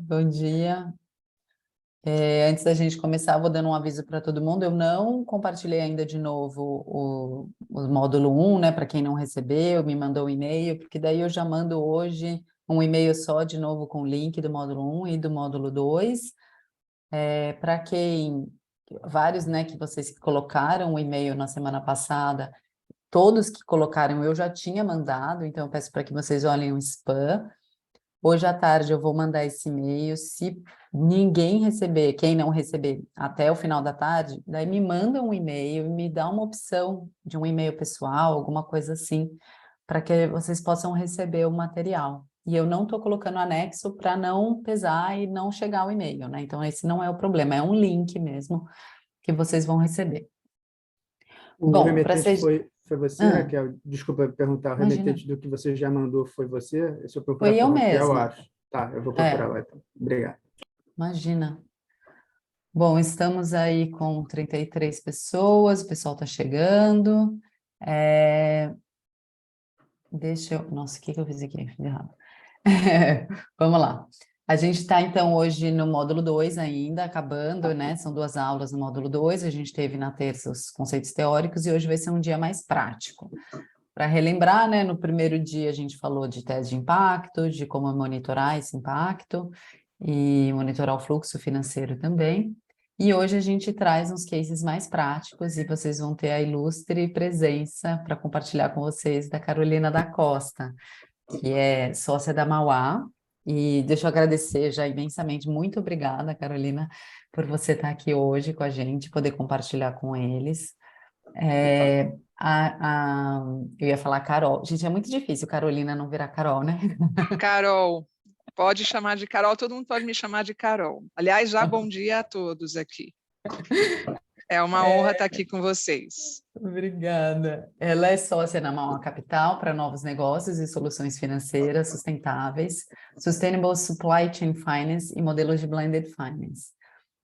Bom dia. Antes da gente começar, vou dando um aviso para todo mundo. Eu não compartilhei ainda de novo o módulo 1, né? Para quem não recebeu, me mandou um e-mail, porque daí eu já mando hoje um e-mail só de novo com o link do módulo 1 e do módulo 2. Para quem, vários, né, que vocês colocaram o e-mail na semana passada, todos que colocaram eu já tinha mandado, então eu peço para que vocês olhem o spam. Hoje à tarde eu vou mandar esse e-mail. Se ninguém receber, quem não receber até o final da tarde, daí me manda um e-mail e me dá uma opção de um e-mail pessoal, alguma coisa assim, para que vocês possam receber o material. E eu não estou colocando anexo para não pesar e não chegar o e-mail, né? Então, esse não é o problema, é um link mesmo que vocês vão receber. O Bom, para remetente ser. foi você, Raquel? Desculpa perguntar, o Imagina, remetente do que você já mandou foi você? Se eu procurar foi eu por Raquel, eu mesma. acho. Tá, eu vou procurar lá então. Obrigado. Imagina. Bom, estamos aí com 33 pessoas, o pessoal está chegando. Deixa eu. Nossa, o que eu fiz aqui? Fiz errado. Vamos lá. A gente está, então, hoje no módulo 2 ainda, acabando, né? São 2 aulas no módulo 2. A gente teve na terça os conceitos teóricos e hoje vai ser um dia mais prático. Para relembrar, né? No primeiro dia a gente falou de teste de impacto, de como monitorar esse impacto e monitorar o fluxo financeiro também. E hoje a gente traz uns cases mais práticos e vocês vão ter a ilustre presença para compartilhar com vocês da Carolina da Costa, que é sócia da Mauá. E deixa eu agradecer já imensamente. Muito obrigada, Carolina, por você estar aqui hoje com a gente, poder compartilhar com eles. Eu ia falar Carol. Gente, é muito difícil Carolina não virar Carol, né? Carol, pode chamar de Carol, todo mundo pode me chamar de Carol. Aliás, já bom dia a todos aqui. É uma honra estar aqui com vocês. Obrigada. Ela é sócia na Mauá Capital para novos negócios e soluções financeiras sustentáveis, Sustainable Supply Chain Finance e modelos de Blended Finance.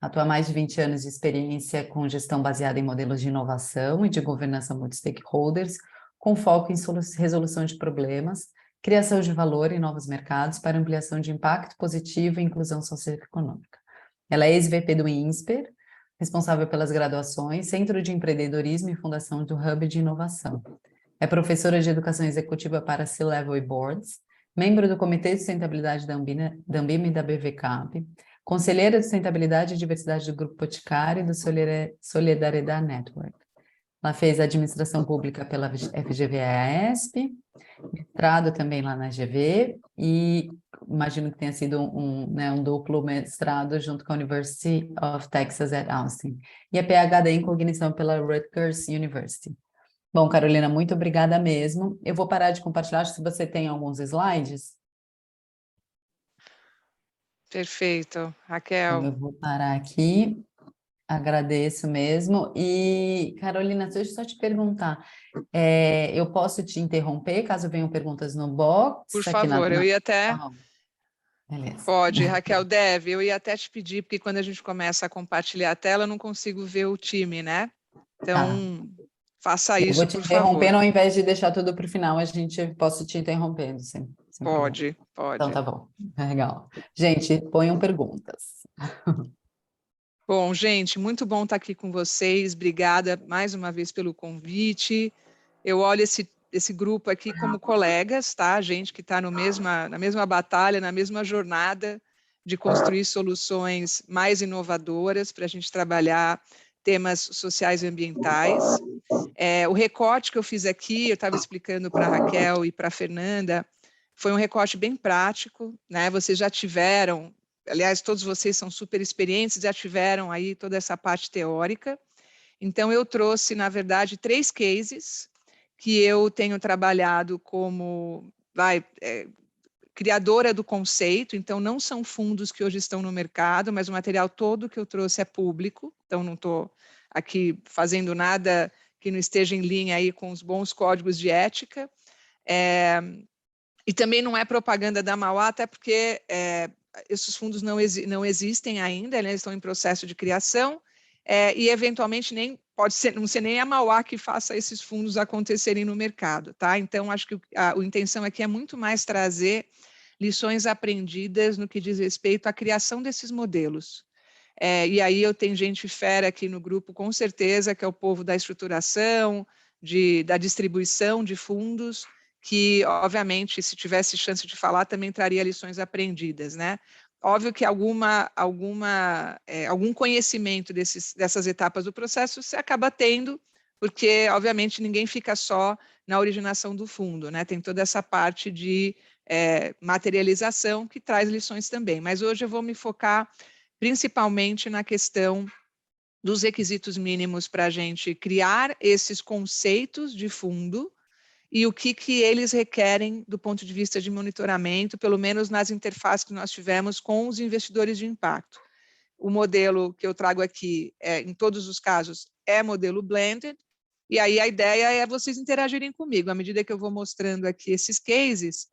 Atua há mais de 20 anos de experiência com gestão baseada em modelos de inovação e de governança multi-stakeholders, com foco em resolução de problemas, criação de valor em novos mercados para ampliação de impacto positivo e inclusão socioeconômica. Ela é ex-VP do INSPER, responsável pelas graduações, Centro de Empreendedorismo e Fundação do Hub de Inovação. É professora de Educação Executiva para C-Level e Boards, membro do Comitê de Sustentabilidade da Ambima e da BVCAP, conselheira de Sustentabilidade e Diversidade do Grupo Boticário e do Solidariedade Network. Ela fez Administração Pública pela FGV-ESP, mestrado também lá na GV, e imagino que tenha sido um duplo mestrado junto com a University of Texas at Austin, e a PhD em Cognição pela Rutgers University. Bom, Carolina, muito obrigada mesmo. Eu vou parar de compartilhar, acho que você tem alguns slides. Perfeito, Então, Raquel. eu vou parar aqui. Agradeço mesmo. E, Carolina, deixa eu só te perguntar, eu posso te interromper caso venham perguntas no box? Por Aqui favor, eu ia até... Beleza. Pode, Raquel, deve. Eu ia até te pedir, porque quando a gente começa a compartilhar a tela, eu não consigo ver o time, né? Então, faça Eu vou isso, te por favor. interrompendo, ao invés de deixar tudo para o final, posso te interrompendo, sem problema. Pode, pode. Então, tá bom. Legal. Gente, ponham perguntas. Bom, gente, muito bom estar aqui com vocês. Obrigada mais uma vez pelo convite. Eu olho esse grupo aqui como colegas, tá? Gente que está na mesma batalha, na mesma jornada de construir soluções mais inovadoras para a gente trabalhar temas sociais e ambientais. O recorte que eu fiz aqui, eu estava explicando para a Raquel e para a Fernanda, foi um recorte bem prático, né? Vocês já tiveram, aliás, todos vocês são super experientes, já tiveram aí toda essa parte teórica. Então, eu trouxe, na verdade, 3 cases que eu tenho trabalhado como criadora do conceito, então não são fundos que hoje estão no mercado, mas o material todo que eu trouxe é público, então não estou aqui fazendo nada que não esteja em linha aí com os bons códigos de ética. E também não é propaganda da Mauá, até porque esses fundos não existem ainda, eles estão em processo de criação, e eventualmente não ser nem a Mauá que faça esses fundos acontecerem no mercado, tá? Então, acho que a intenção aqui é muito mais trazer lições aprendidas no que diz respeito à criação desses modelos. E aí eu tenho gente fera aqui no grupo, com certeza, que é o povo da estruturação, da distribuição de fundos, que, obviamente, se tivesse chance de falar, também traria lições aprendidas, né? Óbvio que algum conhecimento dessas etapas do processo você acaba tendo, porque, obviamente, ninguém fica só na originação do fundo, né? Tem toda essa parte de materialização que traz lições também. Mas hoje eu vou me focar principalmente na questão dos requisitos mínimos para a gente criar esses conceitos de fundo e o que eles requerem do ponto de vista de monitoramento, pelo menos nas interfaces que nós tivemos com os investidores de impacto. O modelo que eu trago aqui, em todos os casos, é modelo blended, e aí a ideia é vocês interagirem comigo. À medida que eu vou mostrando aqui esses cases,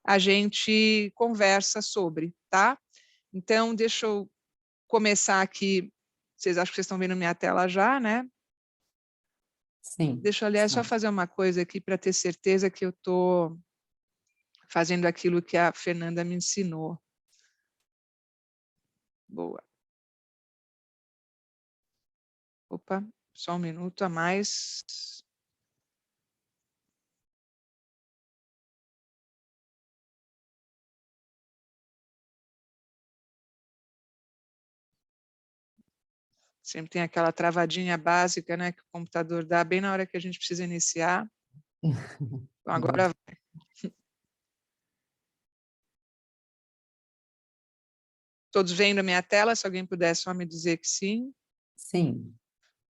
a gente conversa sobre, tá? Então, deixa eu começar aqui. Vocês acham que vocês estão vendo minha tela já, né? Sim. Deixa eu, aliás, sim. só fazer uma coisa aqui para ter certeza que eu estou fazendo aquilo que a Fernanda me ensinou. Boa. Opa, só um minuto a mais. Sempre tem aquela travadinha básica, né, que o computador dá bem na hora que a gente precisa iniciar. Então, agora vai. Todos vendo a minha tela? Se alguém puder só me dizer que sim. Sim.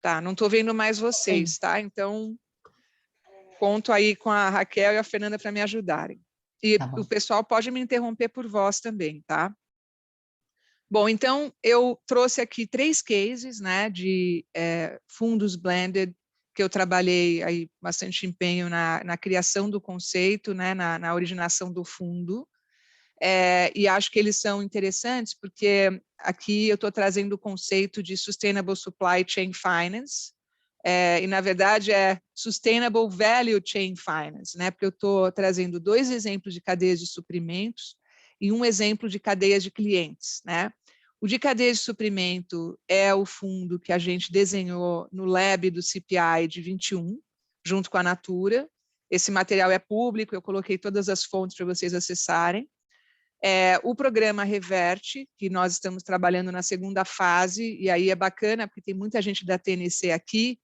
Tá, não estou vendo mais vocês, tá? Então, conto aí com a Raquel e a Fernanda para me ajudarem. E Tá bom. o pessoal pode me interromper por voz também, tá? Bom, então, eu trouxe aqui 3 cases, né, de fundos blended, que eu trabalhei aí bastante empenho na criação do conceito, né, na originação do fundo, e acho que eles são interessantes porque aqui eu estou trazendo o conceito de Sustainable Supply Chain Finance, e na verdade é Sustainable Value Chain Finance, né, porque eu estou trazendo 2 exemplos de cadeias de suprimentos e um exemplo de cadeias de clientes, né. O de cadeia de suprimento é o fundo que a gente desenhou no Lab do CPI de 21, junto com a Natura. Esse material é público, eu coloquei todas as fontes para vocês acessarem. O programa Reverte, que nós estamos trabalhando na 2ª fase, e aí é bacana, porque tem muita gente da TNC aqui,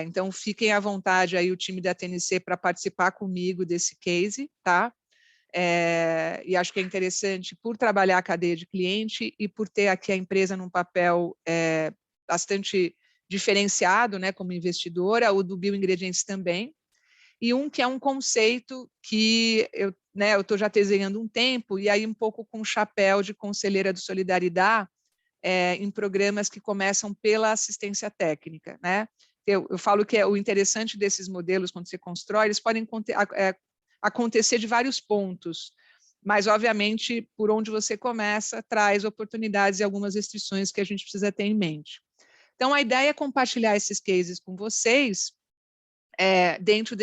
então fiquem à vontade aí o time da TNC para participar comigo desse case, tá? E acho que é interessante por trabalhar a cadeia de cliente e por ter aqui a empresa num papel bastante diferenciado, né, como investidora, o do Bioingredientes também, e que é um conceito que eu estou já desenhando um tempo, e aí um pouco com o chapéu de conselheira do Solidariedade, em programas que começam pela assistência técnica, né? Eu falo que o interessante desses modelos, quando você constrói, eles podem acontecer de vários pontos, mas, obviamente, por onde você começa, traz oportunidades e algumas restrições que a gente precisa ter em mente. Então, a ideia é compartilhar esses cases com vocês, dentro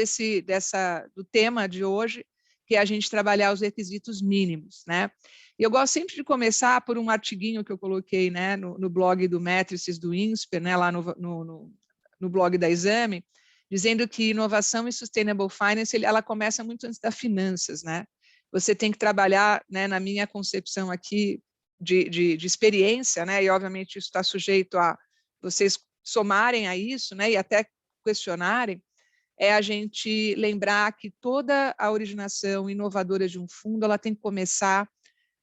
do tema de hoje, que é a gente trabalhar os requisitos mínimos, né? E eu gosto sempre de começar por um artiguinho que eu coloquei, né, no blog do Métrices do INSPER, né, lá no blog da Exame, dizendo que inovação e sustainable finance, ela começa muito antes das finanças, né? Você tem que trabalhar, né, na minha concepção aqui de experiência, né? E obviamente isso está sujeito a vocês somarem a isso, né? E até questionarem, é a gente lembrar que toda a originação inovadora de um fundo, ela tem que começar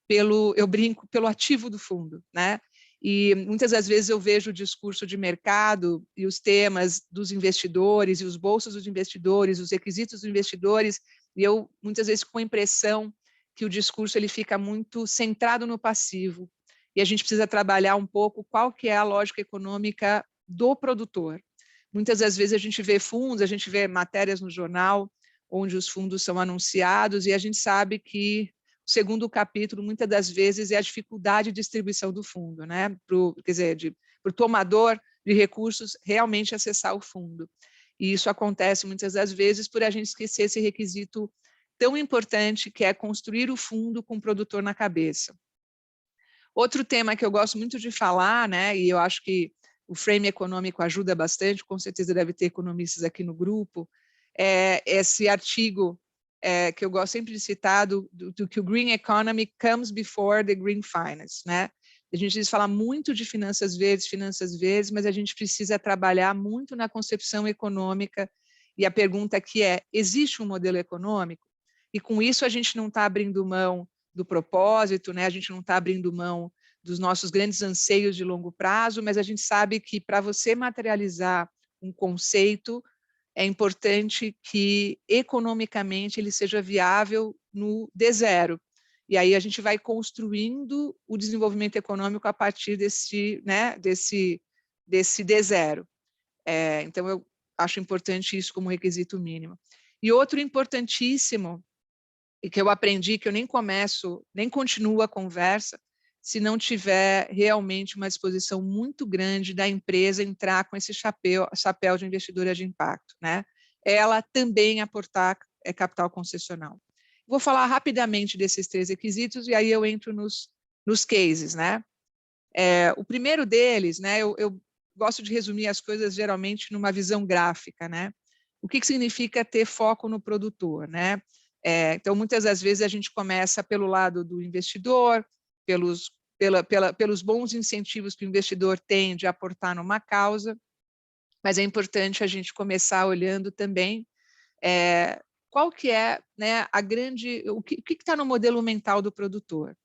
eu brinco, pelo ativo do fundo, né? E muitas das vezes eu vejo o discurso de mercado e os temas dos investidores e os bolsos dos investidores, os requisitos dos investidores, e eu muitas vezes com a impressão que o discurso ele fica muito centrado no passivo, e a gente precisa trabalhar um pouco qual que é a lógica econômica do produtor. Muitas das vezes a gente vê fundos, a gente vê matérias no jornal onde os fundos são anunciados, e a gente sabe que o segundo capítulo, muitas das vezes, é a dificuldade de distribuição do fundo, né? Para o tomador de recursos realmente acessar o fundo. E isso acontece muitas das vezes por a gente esquecer esse requisito tão importante que é construir o fundo com o produtor na cabeça. Outro tema que eu gosto muito de falar, né, e eu acho que o frame econômico ajuda bastante, com certeza deve ter economistas aqui no grupo, é esse artigo que eu gosto sempre de citar, do que o Green Economy comes before the Green Finance, né? A gente fala muito de finanças verdes, mas a gente precisa trabalhar muito na concepção econômica, e a pergunta aqui é, existe um modelo econômico? E com isso a gente não está abrindo mão do propósito, né? A gente não está abrindo mão dos nossos grandes anseios de longo prazo, mas a gente sabe que para você materializar um conceito, é importante que economicamente ele seja viável no D0. E aí a gente vai construindo o desenvolvimento econômico a partir desse D0. Então, eu acho importante isso como requisito mínimo. E outro importantíssimo, e que eu aprendi, que eu nem continuo a conversa, se não tiver realmente uma disposição muito grande da empresa entrar com esse chapéu de investidora de impacto, né? Ela também aportar capital concessional. Vou falar rapidamente desses 3 requisitos e aí eu entro nos cases, né? O primeiro deles, né? Eu gosto de resumir as coisas geralmente numa visão gráfica, né? O que significa ter foco no produtor, né? Então, muitas das vezes a gente começa pelo lado do investidor, pelos bons incentivos que o investidor tem de aportar numa causa, mas é importante a gente começar olhando também qual que é, né, o que está no modelo mental do produtor.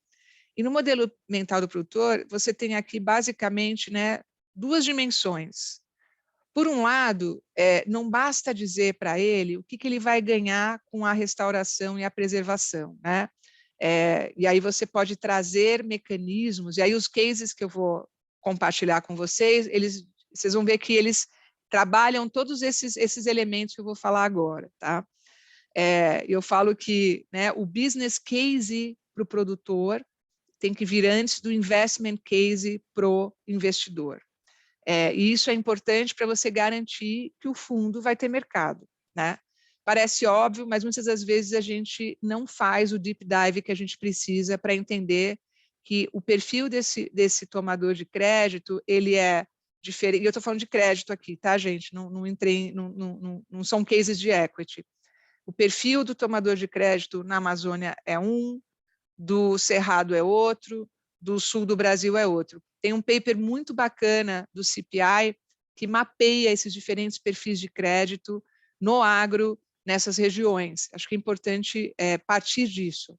E no modelo mental do produtor, você tem aqui basicamente, né, 2 dimensões. Por um lado, não basta dizer para ele o que ele vai ganhar com a restauração e a preservação, né? E aí você pode trazer mecanismos, e aí os cases que eu vou compartilhar com vocês, vocês vão ver que eles trabalham todos esses elementos que eu vou falar agora, tá? Eu falo que, né, o business case para o produtor tem que vir antes do investment case para o investidor. E isso é importante para você garantir que o fundo vai ter mercado, né? Parece óbvio, mas muitas das vezes a gente não faz o deep dive que a gente precisa para entender que o perfil desse tomador de crédito, ele é diferente. E eu estou falando de crédito aqui, tá, gente? Não são cases de equity. O perfil do tomador de crédito na Amazônia é um, do Cerrado é outro, do sul do Brasil é outro. Tem um paper muito bacana do CPI que mapeia esses diferentes perfis de crédito no agro, nessas regiões. Acho que é importante partir disso.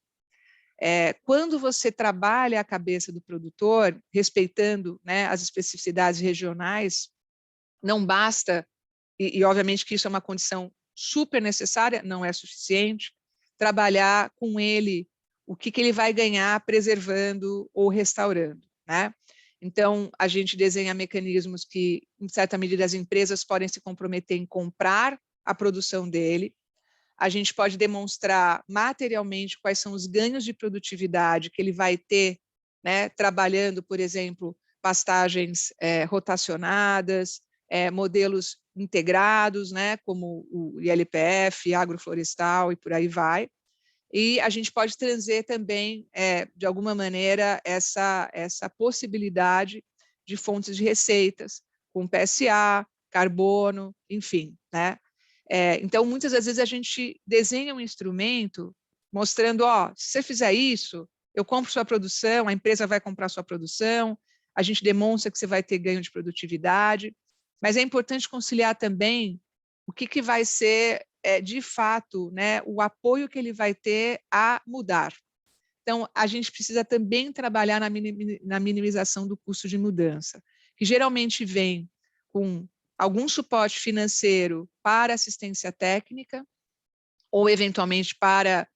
Quando você trabalha a cabeça do produtor, respeitando, né, as especificidades regionais, não basta, e obviamente que isso é uma condição super necessária, não é suficiente, trabalhar com ele o que ele vai ganhar preservando ou restaurando, né? Então, a gente desenha mecanismos que, em certa medida, as empresas podem se comprometer em comprar a produção dele. A gente pode demonstrar materialmente quais são os ganhos de produtividade que ele vai ter, né, trabalhando, por exemplo, pastagens rotacionadas, modelos integrados, né, como o ILPF, agroflorestal e por aí vai. E a gente pode trazer também, de alguma maneira, essa possibilidade de fontes de receitas, com PSA, carbono, enfim, né? Então, muitas das vezes a gente desenha um instrumento mostrando, se você fizer isso, eu compro sua produção, a empresa vai comprar sua produção, a gente demonstra que você vai ter ganho de produtividade, mas é importante conciliar também o que vai ser, de fato, né, o apoio que ele vai ter a mudar. Então, a gente precisa também trabalhar na minimização do custo de mudança, que geralmente vem com algum suporte financeiro para assistência técnica ou, eventualmente, para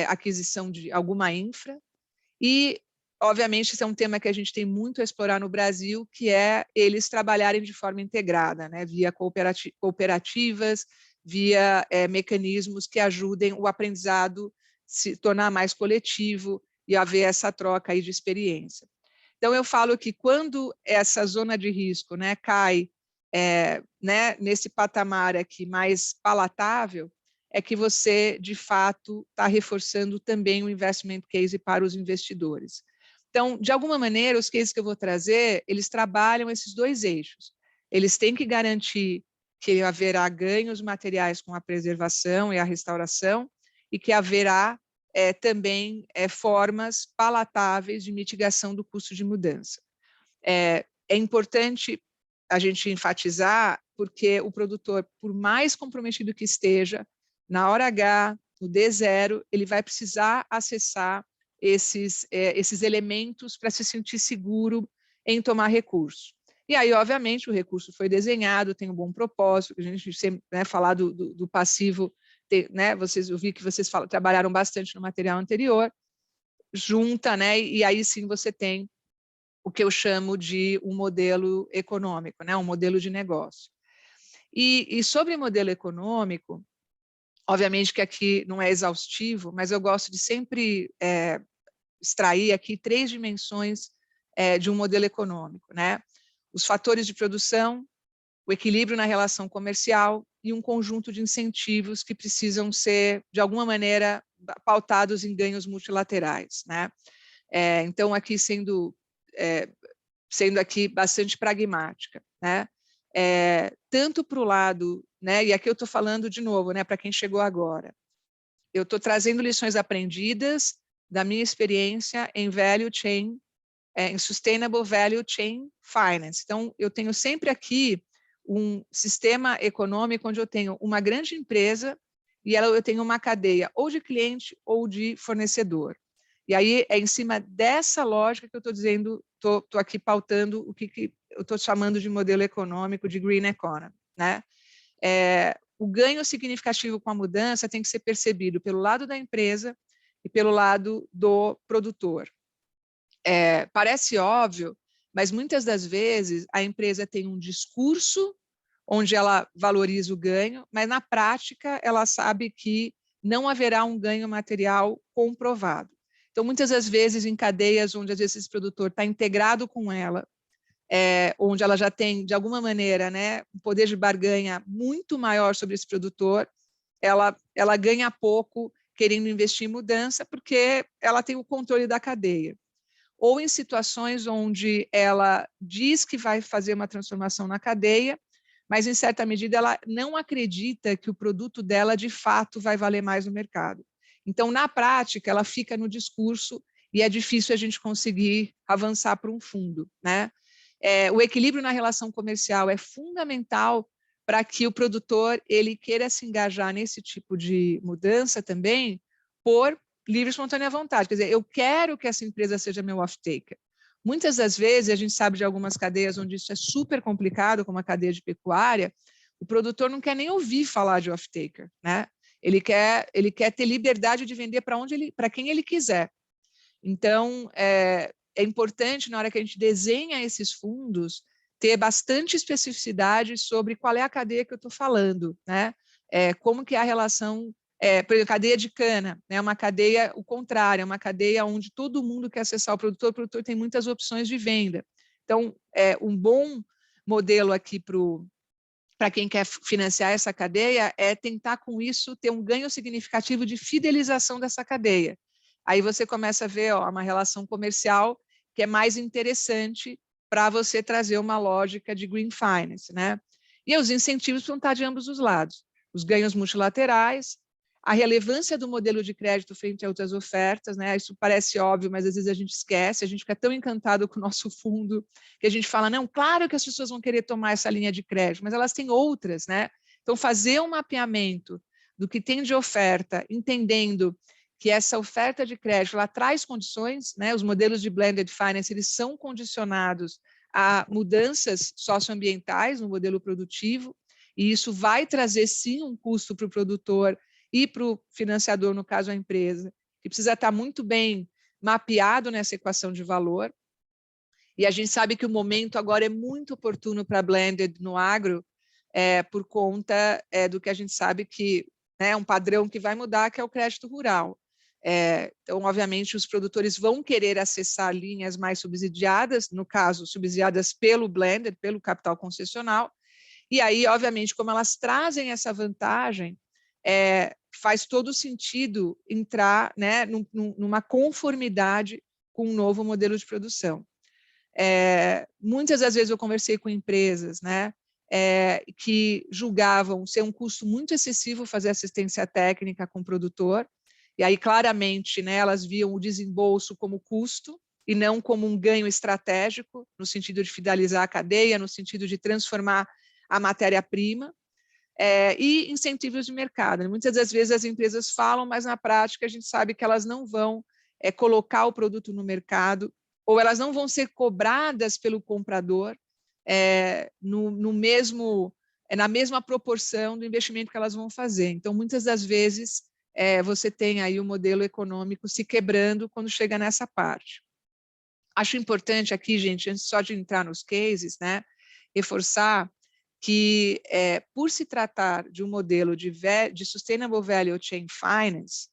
aquisição de alguma infra. E, obviamente, esse é um tema que a gente tem muito a explorar no Brasil, que é eles trabalharem de forma integrada, né, via cooperativas, via mecanismos que ajudem o aprendizado se tornar mais coletivo e haver essa troca aí de experiência. Então, eu falo que quando essa zona de risco, né, cai né, nesse patamar aqui mais palatável, é que você, de fato, está reforçando também o investment case para os investidores. Então, de alguma maneira, os cases que eu vou trazer, eles trabalham esses dois eixos. Eles têm que garantir que haverá ganhos materiais com a preservação e a restauração e que haverá também formas palatáveis de mitigação do custo de mudança. É importante a gente enfatizar, porque o produtor, por mais comprometido que esteja, na hora H, no D0, ele vai precisar acessar esses elementos para se sentir seguro em tomar recurso. E aí, obviamente, o recurso foi desenhado, tem um bom propósito, a gente sempre falar do passivo, eu vi que vocês trabalharam bastante no material anterior, junta, e aí sim você tem o que eu chamo de um modelo econômico, um modelo de negócio. E sobre modelo econômico, obviamente que aqui não é exaustivo, mas eu gosto de sempre extrair aqui 3 dimensões de um modelo econômico, Os fatores de produção, o equilíbrio na relação comercial e um conjunto de incentivos que precisam ser, de alguma maneira, pautados em ganhos multilaterais, Então, aqui sendo aqui bastante pragmática, tanto para o lado, e aqui eu estou falando de novo, para quem chegou agora, eu estou trazendo lições aprendidas da minha experiência em value chain, em Sustainable Value Chain Finance. Então, eu tenho sempre aqui um sistema econômico onde eu tenho uma grande empresa e eu tenho uma cadeia ou de cliente ou de fornecedor. E aí é em cima dessa lógica que eu estou dizendo, estou aqui pautando o que eu estou chamando de modelo econômico de Green Economy, o ganho significativo com a mudança tem que ser percebido pelo lado da empresa e pelo lado do produtor. Parece óbvio, mas muitas das vezes a empresa tem um discurso onde ela valoriza o ganho, mas na prática ela sabe que não haverá um ganho material comprovado. Então, muitas das vezes em cadeias onde às vezes esse produtor está integrado com ela, onde ela já tem, de alguma maneira, um poder de barganha muito maior sobre esse produtor, ela ganha pouco querendo investir em mudança porque ela tem o controle da cadeia. Ou em situações onde ela diz que vai fazer uma transformação na cadeia, mas, em certa medida, ela não acredita que o produto dela, de fato, vai valer mais no mercado. Então, na prática, ela fica no discurso e é difícil a gente conseguir avançar para um fundo, o equilíbrio na relação comercial é fundamental para que o produtor ele queira se engajar nesse tipo de mudança também por livre e espontânea vontade. Quer dizer, eu quero que essa empresa seja meu off-taker. Muitas das vezes, a gente sabe de algumas cadeias onde isso é super complicado, como a cadeia de pecuária, o produtor não quer nem ouvir falar de off-taker, Ele quer ter liberdade de vender para quem ele quiser. Então, é importante, na hora que a gente desenha esses fundos, ter bastante especificidade sobre qual é a cadeia que eu estou falando, como que é a relação, por exemplo, cadeia de cana, uma cadeia, o contrário, é uma cadeia onde todo mundo quer acessar o produtor tem muitas opções de venda. Então, um bom modelo aqui para quem quer financiar essa cadeia é tentar, com isso, ter um ganho significativo de fidelização dessa cadeia. Aí você começa a ver uma relação comercial que é mais interessante para você trazer uma lógica de green finance, E os incentivos vão estar de ambos os lados. Os ganhos multilaterais, a relevância do modelo de crédito frente a outras ofertas, Isso parece óbvio, mas às vezes a gente esquece, a gente fica tão encantado com o nosso fundo que a gente fala, não, claro que as pessoas vão querer tomar essa linha de crédito, mas elas têm outras, Então, fazer um mapeamento do que tem de oferta, entendendo que essa oferta de crédito ela traz condições, os modelos de blended finance eles são condicionados a mudanças socioambientais no modelo produtivo, e isso vai trazer sim um custo para o produtor e para o financiador, no caso a empresa, que precisa estar muito bem mapeado nessa equação de valor. E a gente sabe que o momento agora é muito oportuno para blended no agro, por conta do que a gente sabe que é um padrão que vai mudar, que é o crédito rural. Então, obviamente, os produtores vão querer acessar linhas mais subsidiadas, no caso, subsidiadas pelo blended, pelo capital concessional, e aí, obviamente, como elas trazem essa vantagem, faz todo sentido entrar, né, numa conformidade com um novo modelo de produção. Muitas das vezes eu conversei com empresas, né, que julgavam ser um custo muito excessivo fazer assistência técnica com o produtor, e aí claramente, né, elas viam o desembolso como custo e não como um ganho estratégico, no sentido de fidelizar a cadeia, no sentido de transformar a matéria-prima, e incentivos de mercado. Muitas das vezes as empresas falam, mas na prática a gente sabe que elas não vão colocar o produto no mercado, ou elas não vão ser cobradas pelo comprador na mesma proporção do investimento que elas vão fazer. Então, muitas das vezes, você tem aí o modelo econômico se quebrando quando chega nessa parte. Acho importante aqui, gente, antes só de entrar nos cases, né, reforçar que, por se tratar de um modelo de Sustainable Value Chain Finance,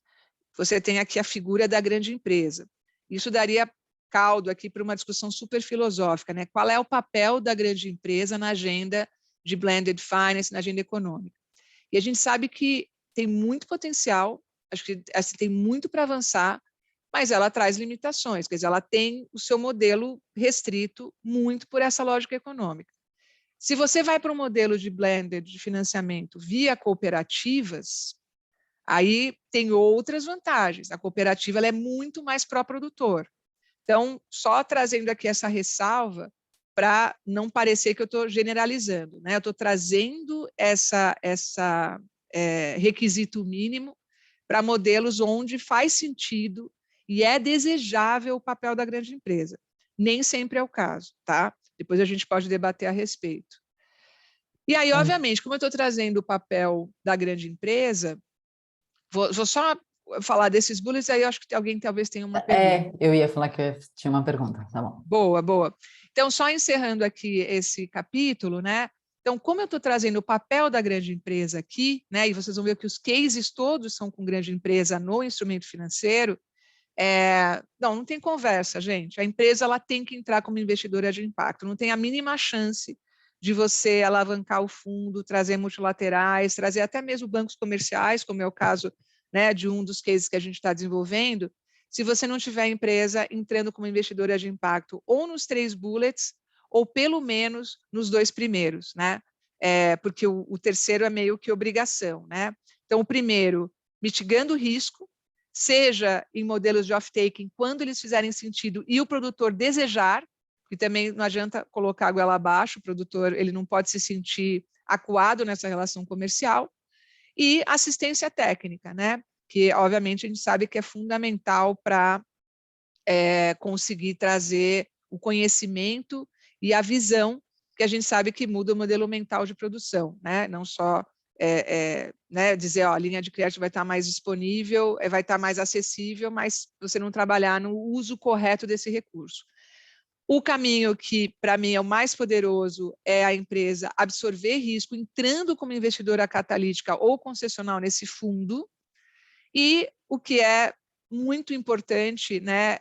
você tem aqui a figura da grande empresa. Isso daria caldo aqui para uma discussão super filosófica, né? Qual é o papel da grande empresa na agenda de Blended Finance, na agenda econômica? E a gente sabe que tem muito potencial, acho que assim, tem muito para avançar, mas ela traz limitações, quer dizer, ela tem o seu modelo restrito muito por essa lógica econômica. Se você vai para um modelo de blended de financiamento via cooperativas, aí tem outras vantagens. A cooperativa ela é muito mais pró-produtor. Então, só trazendo aqui essa ressalva para não parecer que eu estou generalizando, né? Eu estou trazendo essa requisito mínimo para modelos onde faz sentido e é desejável o papel da grande empresa. Nem sempre é o caso, tá? Depois a gente pode debater a respeito. E aí, obviamente, como eu estou trazendo o papel da grande empresa, vou só falar desses bullets, aí eu acho que alguém talvez tenha uma pergunta. Eu ia falar que eu tinha uma pergunta, tá bom. Boa, boa. Então, só encerrando aqui esse capítulo, né? Então, como eu estou trazendo o papel da grande empresa aqui, né? E vocês vão ver que os cases todos são com grande empresa no instrumento financeiro, não tem conversa, gente. A empresa ela tem que entrar como investidora de impacto, não tem a mínima chance de você alavancar o fundo, trazer multilaterais, trazer até mesmo bancos comerciais, como é o caso, né, de um dos cases que a gente está desenvolvendo, se você não tiver a empresa entrando como investidora de impacto ou nos 3 bullets, ou pelo menos nos 2 primeiros, né? Porque o terceiro é meio que obrigação, né? Então, o primeiro, mitigando o risco, seja em modelos de off-taking, quando eles fizerem sentido e o produtor desejar, e também não adianta colocar a goela abaixo, o produtor ele não pode se sentir acuado nessa relação comercial, e assistência técnica, né? Que obviamente a gente sabe que é fundamental para conseguir trazer o conhecimento e a visão, que a gente sabe que muda o modelo mental de produção, né? Não só né, dizer, ó, a linha de crédito vai estar mais disponível, vai estar mais acessível, mas você não trabalhar no uso correto desse recurso. O caminho que, para mim, é o mais poderoso é a empresa absorver risco, entrando como investidora catalítica ou concessional nesse fundo, e o que é muito importante, né,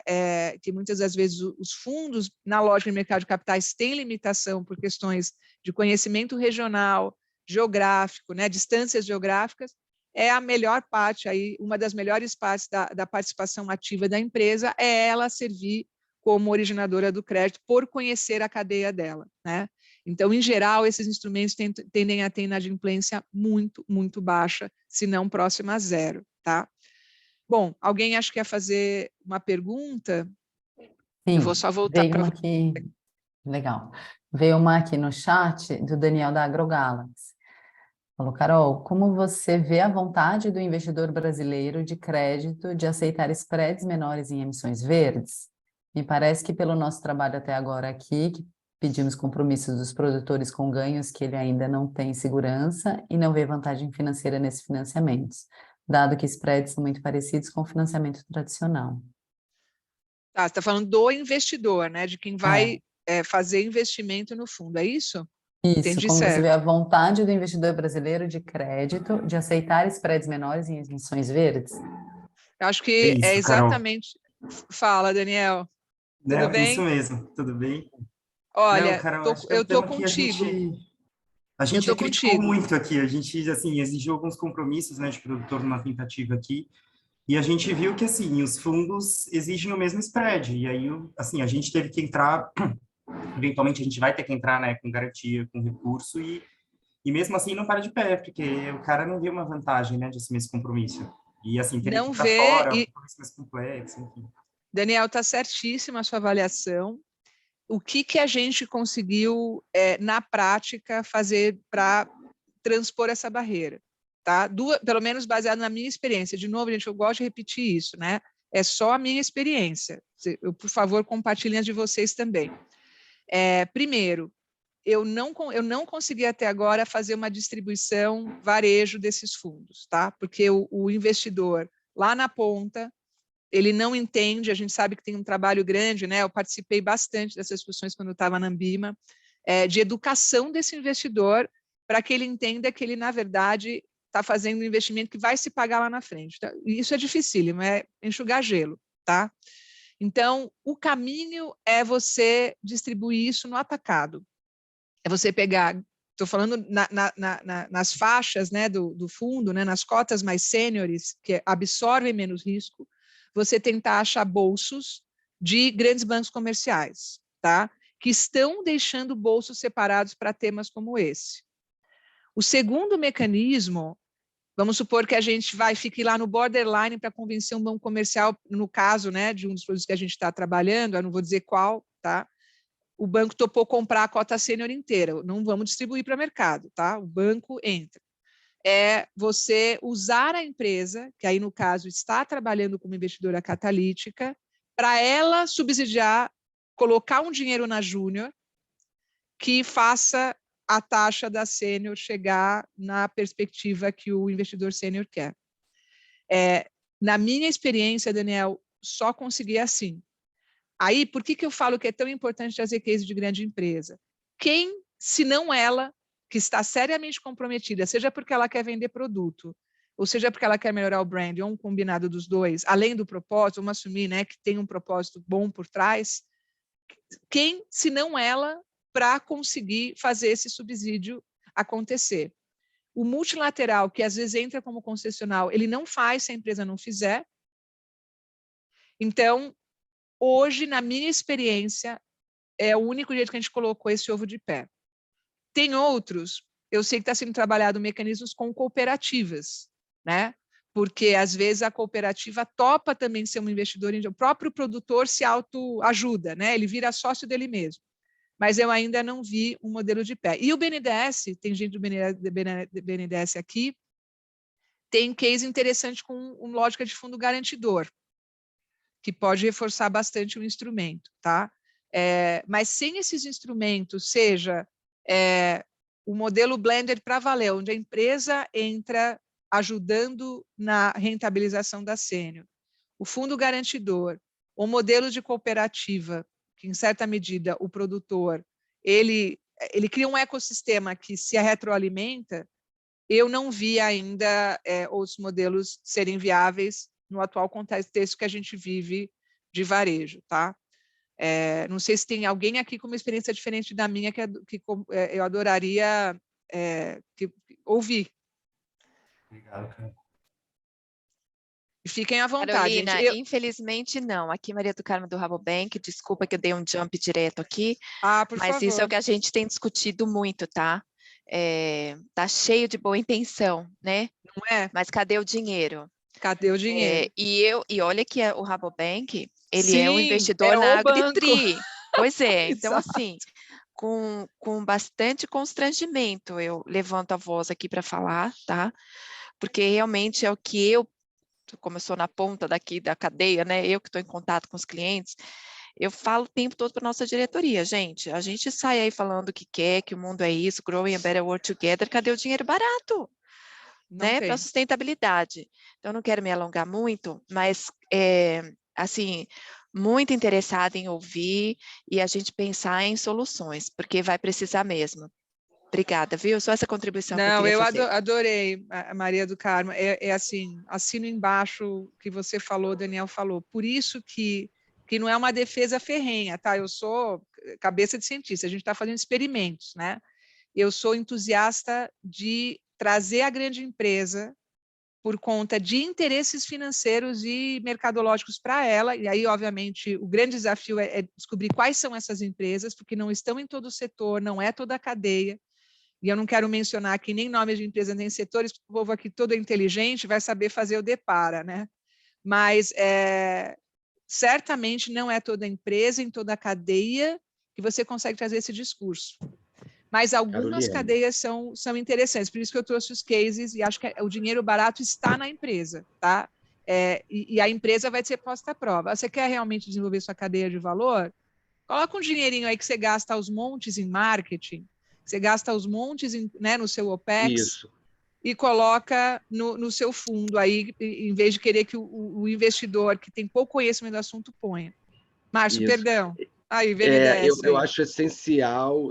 que muitas das vezes os fundos, na lógica de mercado de capitais, têm limitação por questões de conhecimento regional, geográfico, né, distâncias geográficas, é a melhor parte, aí, uma das melhores partes da participação ativa da empresa é ela servir como originadora do crédito por conhecer a cadeia dela, né? Então, em geral, esses instrumentos tendem a ter inadimplência muito, muito baixa, se não próxima a zero, tá? Bom, alguém acha que quer fazer uma pergunta? Sim, Eu vou só voltar veio para... uma aqui, legal. Veio uma aqui no chat do Daniel da AgroGalaxy. Falou, Carol, como você vê a vontade do investidor brasileiro de crédito de aceitar spreads menores em emissões verdes? Me parece que pelo nosso trabalho até agora aqui, que pedimos compromissos dos produtores com ganhos que ele ainda não tem segurança e não vê vantagem financeira nesses financiamentos, dado que spreads são muito parecidos com o financiamento tradicional. Tá, você está falando do investidor, né? De quem vai fazer investimento no fundo, é isso? Isso, Entendi como você certo. vê a vontade do investidor brasileiro de crédito de aceitar spreads menores em emissões verdes? Eu acho que é isso, Carol. exatamente... Fala, Daniel. Tudo Não, bem? isso mesmo, tudo bem? Não, Olha, Carol, acho que é eu um estou tema que a gente... contigo. A gente tô criticou contigo. muito aqui, a gente, assim, exigiu alguns compromissos, né, de produtor numa tentativa aqui, e a gente viu que, assim, os fundos exigem o mesmo spread, e aí, assim, a gente teve que entrar, eventualmente a gente vai ter que entrar, né, com garantia, com recurso, e mesmo assim não para de pé, porque o cara não viu uma vantagem, né, de assumir esse compromisso. E, assim, teria que Não ir para vê, fora, um e compromisso mais complexo, enfim. Daniel, está certíssima a sua avaliação. O que a gente conseguiu, na prática, fazer para transpor essa barreira? Tá? Pelo menos baseado na minha experiência. De novo, gente, eu gosto de repetir isso, né? É só a minha experiência. Por favor, compartilhem as de vocês também. Primeiro, eu não consegui até agora fazer uma distribuição varejo desses fundos, tá? Porque o investidor lá na ponta, ele não entende, a gente sabe que tem um trabalho grande, né? Eu participei bastante dessas discussões quando eu estava na Ambima, de educação desse investidor, para que ele entenda que ele, na verdade, está fazendo um investimento que vai se pagar lá na frente. Tá? Isso é dificílimo, é enxugar gelo, tá? Então, o caminho é você distribuir isso no atacado. É você pegar, estou falando nas faixas, né, do fundo, né, nas cotas mais sêniores, que absorvem menos risco, você tentar achar bolsos de grandes bancos comerciais, tá? Que estão deixando bolsos separados para temas como esse. O segundo mecanismo, vamos supor que a gente fique lá no borderline para convencer um banco comercial, no caso, né, de um dos produtos que a gente está trabalhando, eu não vou dizer qual, tá? O banco topou comprar a cota sênior inteira, não vamos distribuir para o mercado, tá? O banco entra. É você usar a empresa, que aí no caso está trabalhando como investidora catalítica, para ela subsidiar, colocar um dinheiro na júnior que faça a taxa da sênior chegar na perspectiva que o investidor sênior quer. Na minha experiência, Daniel, só consegui assim. Aí, por que eu falo que é tão importante trazer case de grande empresa? Quem, se não ela, que está seriamente comprometida, seja porque ela quer vender produto, ou seja porque ela quer melhorar o brand, ou um combinado dos dois, além do propósito, vamos assumir, né, que tem um propósito bom por trás, quem, se não ela, para conseguir fazer esse subsídio acontecer? O multilateral, que às vezes entra como concessional, ele não faz se a empresa não fizer. Então, hoje, na minha experiência, é o único jeito que a gente colocou esse ovo de pé. Tem outros, eu sei que está sendo trabalhado mecanismos com cooperativas, né? Porque, às vezes, a cooperativa topa também ser um investidor, o próprio produtor se autoajuda, né? Ele vira sócio dele mesmo. Mas eu ainda não vi um modelo de pé. E o BNDES, tem gente do BNDES aqui, tem case interessante com lógica de fundo garantidor, que pode reforçar bastante o instrumento, tá? Mas sem esses instrumentos, seja o modelo blended para valer, onde a empresa entra ajudando na rentabilização da sênior, o fundo garantidor, o modelo de cooperativa, que em certa medida o produtor, ele cria um ecossistema que se retroalimenta, eu não vi ainda os modelos serem viáveis no atual contexto que a gente vive de varejo, tá? Não sei se tem alguém aqui com uma experiência diferente da minha que eu adoraria ouvir. Obrigado, cara. E fiquem à vontade, Carolina, gente. infelizmente não. Aqui, Maria do Carmo do Rabobank, desculpa que eu dei um jump direto aqui, Por mas favor. isso é o que a gente tem discutido muito, tá? Tá cheio de boa intenção, né? Não é? Mas cadê o dinheiro? Cadê o dinheiro? E olha que o Rabobank, ele Sim, é um investidor é na o banco. Agritri. Pois é, então Exato. assim, com bastante constrangimento, eu levanto a voz aqui para falar, tá? Porque realmente é o que como eu sou na ponta daqui da cadeia, né? Eu que estou em contato com os clientes, eu falo o tempo todo para nossa diretoria, gente. A gente sai aí falando que quer, que o mundo é isso, growing a better world together. Cadê o dinheiro barato? Né? Para sustentabilidade. Então, eu não quero me alongar muito, mas assim, muito interessada em ouvir e a gente pensar em soluções, porque vai precisar mesmo. Obrigada, viu? Só essa contribuição que eu queria fazer. Eu adorei, Maria do Carmo. Assim, assino embaixo o que você falou, Daniel falou. Por isso que não é uma defesa ferrenha, tá? Eu sou cabeça de cientista, a gente está fazendo experimentos, né? eu sou entusiasta de trazer a grande empresa por conta de interesses financeiros e mercadológicos para ela, e aí, obviamente, o grande desafio é descobrir quais são essas empresas, porque não estão em todo o setor, não é toda a cadeia, e eu não quero mencionar aqui nem nomes de empresas nem setores, porque o povo aqui todo é inteligente, vai saber fazer o depara, né? Mas certamente não é toda empresa, em toda a cadeia, que você consegue trazer esse discurso. Mas algumas cadeias são interessantes, por isso que eu trouxe os cases, e acho que o dinheiro barato está na empresa, tá? E a empresa vai ser posta à prova. Você quer realmente desenvolver sua cadeia de valor? Coloca um dinheirinho aí que você gasta aos montes em marketing, que você gasta aos montes né, no seu OPEX, e coloca no seu fundo aí, em vez de querer que o investidor que tem pouco conhecimento do assunto ponha. Márcio, perdão. Aí, vem eu acho essencial,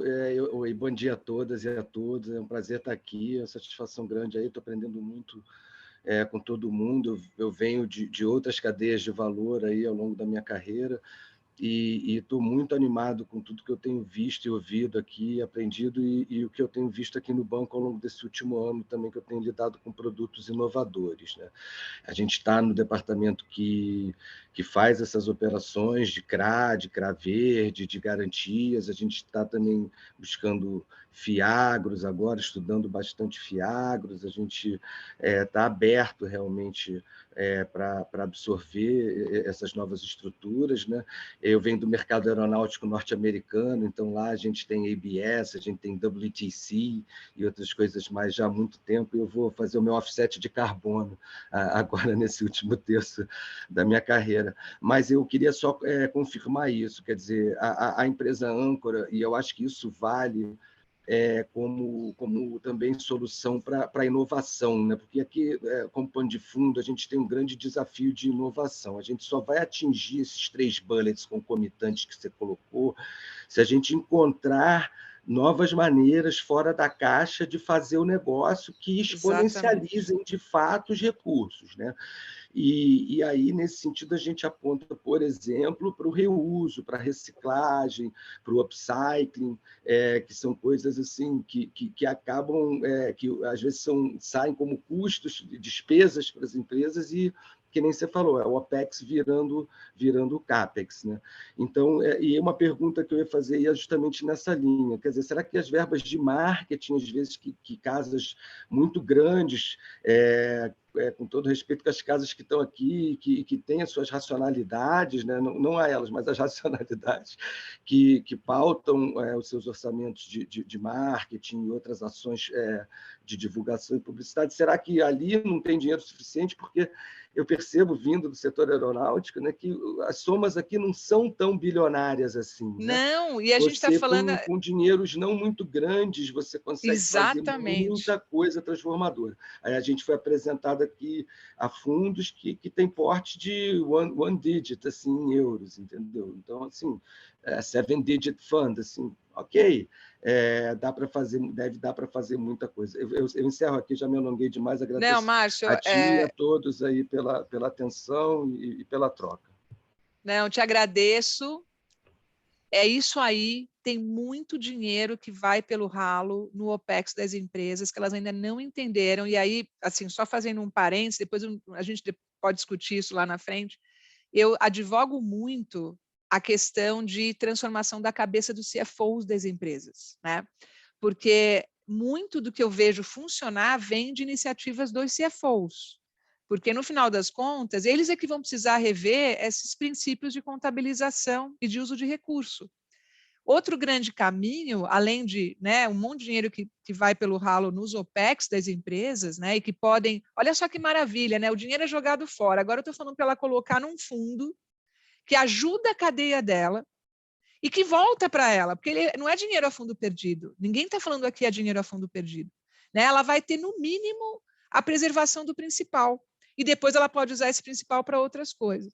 e bom dia a todas e a todos, é um prazer estar aqui, é uma satisfação grande aí, estou aprendendo muito com todo mundo, eu venho de outras cadeias de valor aí ao longo da minha carreira, e estou muito animado com tudo que eu tenho visto e ouvido aqui, aprendido, e o que eu tenho visto aqui no banco ao longo desse último ano também, que eu tenho lidado com produtos inovadores, né? A gente está no departamento que faz essas operações de CRA verde, de garantias, a gente está também buscando fiagros agora, estudando bastante fiagros, a gente está aberto realmente para absorver essas novas estruturas, né? Eu venho do mercado aeronáutico norte-americano, então lá a gente tem ABS, a gente tem WTC e outras coisas mais já há muito tempo, e eu vou fazer o meu offset de carbono agora nesse último terço da minha carreira. Mas eu queria só confirmar isso, quer dizer, a empresa âncora, e eu acho que isso vale como também solução para a inovação, né? Porque aqui, como pano de fundo, a gente tem um grande desafio de inovação. A gente só vai atingir esses 3 bullets concomitantes que você colocou se a gente encontrar novas maneiras fora da caixa de fazer o negócio que exponencializem, de fato, os recursos, né? E aí, nesse sentido, a gente aponta, por exemplo, para o reuso, para a reciclagem, para o upcycling, que são coisas assim que acabam, que às vezes saem como custos, despesas para as empresas e, que nem você falou, é o OPEX virando o CAPEX, né? Então, e uma pergunta que eu ia fazer ia justamente nessa linha, quer dizer, será que as verbas de marketing, às vezes, que casas muito grandes, com todo respeito com as casas que estão aqui, que têm as suas racionalidades, né? Não a elas, mas as racionalidades que pautam os seus orçamentos de marketing e outras ações de divulgação e publicidade, será que ali não tem dinheiro suficiente? Porque eu percebo, vindo do setor aeronáutico, né, que as somas aqui não são tão bilionárias assim. Né? Não, e a gente está falando... Com dinheiros não muito grandes, você consegue fazer muita coisa transformadora. Aí a gente foi apresentado aqui a fundos que tem porte de one digit, assim, em euros, entendeu? Então, assim, 7-digit fund, assim, ok, deve dar para fazer muita coisa. Eu encerro aqui, já me alonguei demais, agradeço. Não, Márcio, a ti e a todos aí pela atenção e pela troca. Não, te agradeço. É isso aí, tem muito dinheiro que vai pelo ralo no OPEX das empresas, que elas ainda não entenderam, e aí, assim, só fazendo um parênteses, depois a gente pode discutir isso lá na frente, eu advogo muito a questão de transformação da cabeça dos CFOs das empresas, né? Porque muito do que eu vejo funcionar vem de iniciativas dos CFOs, porque no final das contas, eles é que vão precisar rever esses princípios de contabilização e de uso de recurso. Outro grande caminho, além de, né, um monte de dinheiro que vai pelo ralo nos OPEX das empresas, né, e que podem, olha só que maravilha, né, o dinheiro é jogado fora, agora eu estou falando para ela colocar num fundo que ajuda a cadeia dela e que volta para ela, porque ele não é dinheiro a fundo perdido, ninguém está falando aqui é dinheiro a fundo perdido, né? Ela vai ter, no mínimo, a preservação do principal, e depois ela pode usar esse principal para outras coisas.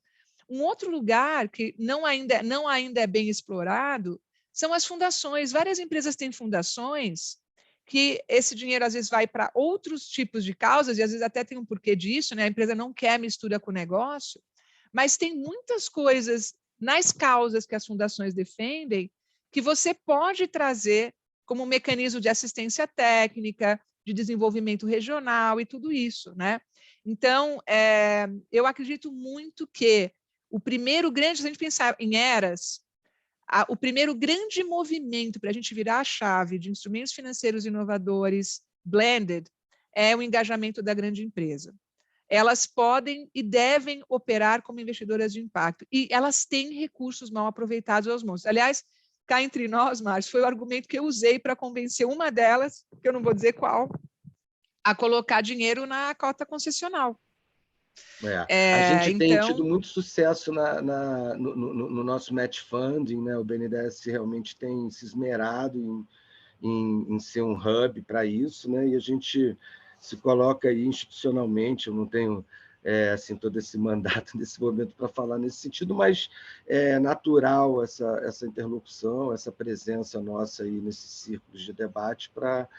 Um outro lugar que não ainda é bem explorado são as fundações. Várias empresas têm fundações que esse dinheiro, às vezes, vai para outros tipos de causas, e às vezes até tem um porquê disso, né? A empresa não quer mistura com o negócio, mas tem muitas coisas nas causas que as fundações defendem que você pode trazer como um mecanismo de assistência técnica, de desenvolvimento regional e tudo isso, né? Então, eu acredito muito que o primeiro grande, se a gente pensar em eras, o primeiro grande movimento para a gente virar a chave de instrumentos financeiros inovadores, blended, é o engajamento da grande empresa. Elas podem e devem operar como investidoras de impacto, e elas têm recursos mal aproveitados aos montes. Aliás, cá entre nós, Márcio, foi o argumento que eu usei para convencer uma delas, que eu não vou dizer qual, a colocar dinheiro na cota concessional. A gente tem então... tido muito sucesso no nosso match funding, né? O BNDES realmente tem se esmerado em ser um hub para isso, né? E a gente se coloca aí institucionalmente. Eu não tenho assim, todo esse mandato nesse momento para falar nesse sentido, mas é natural essa interlocução, essa presença nossa aí nesses círculos de debate para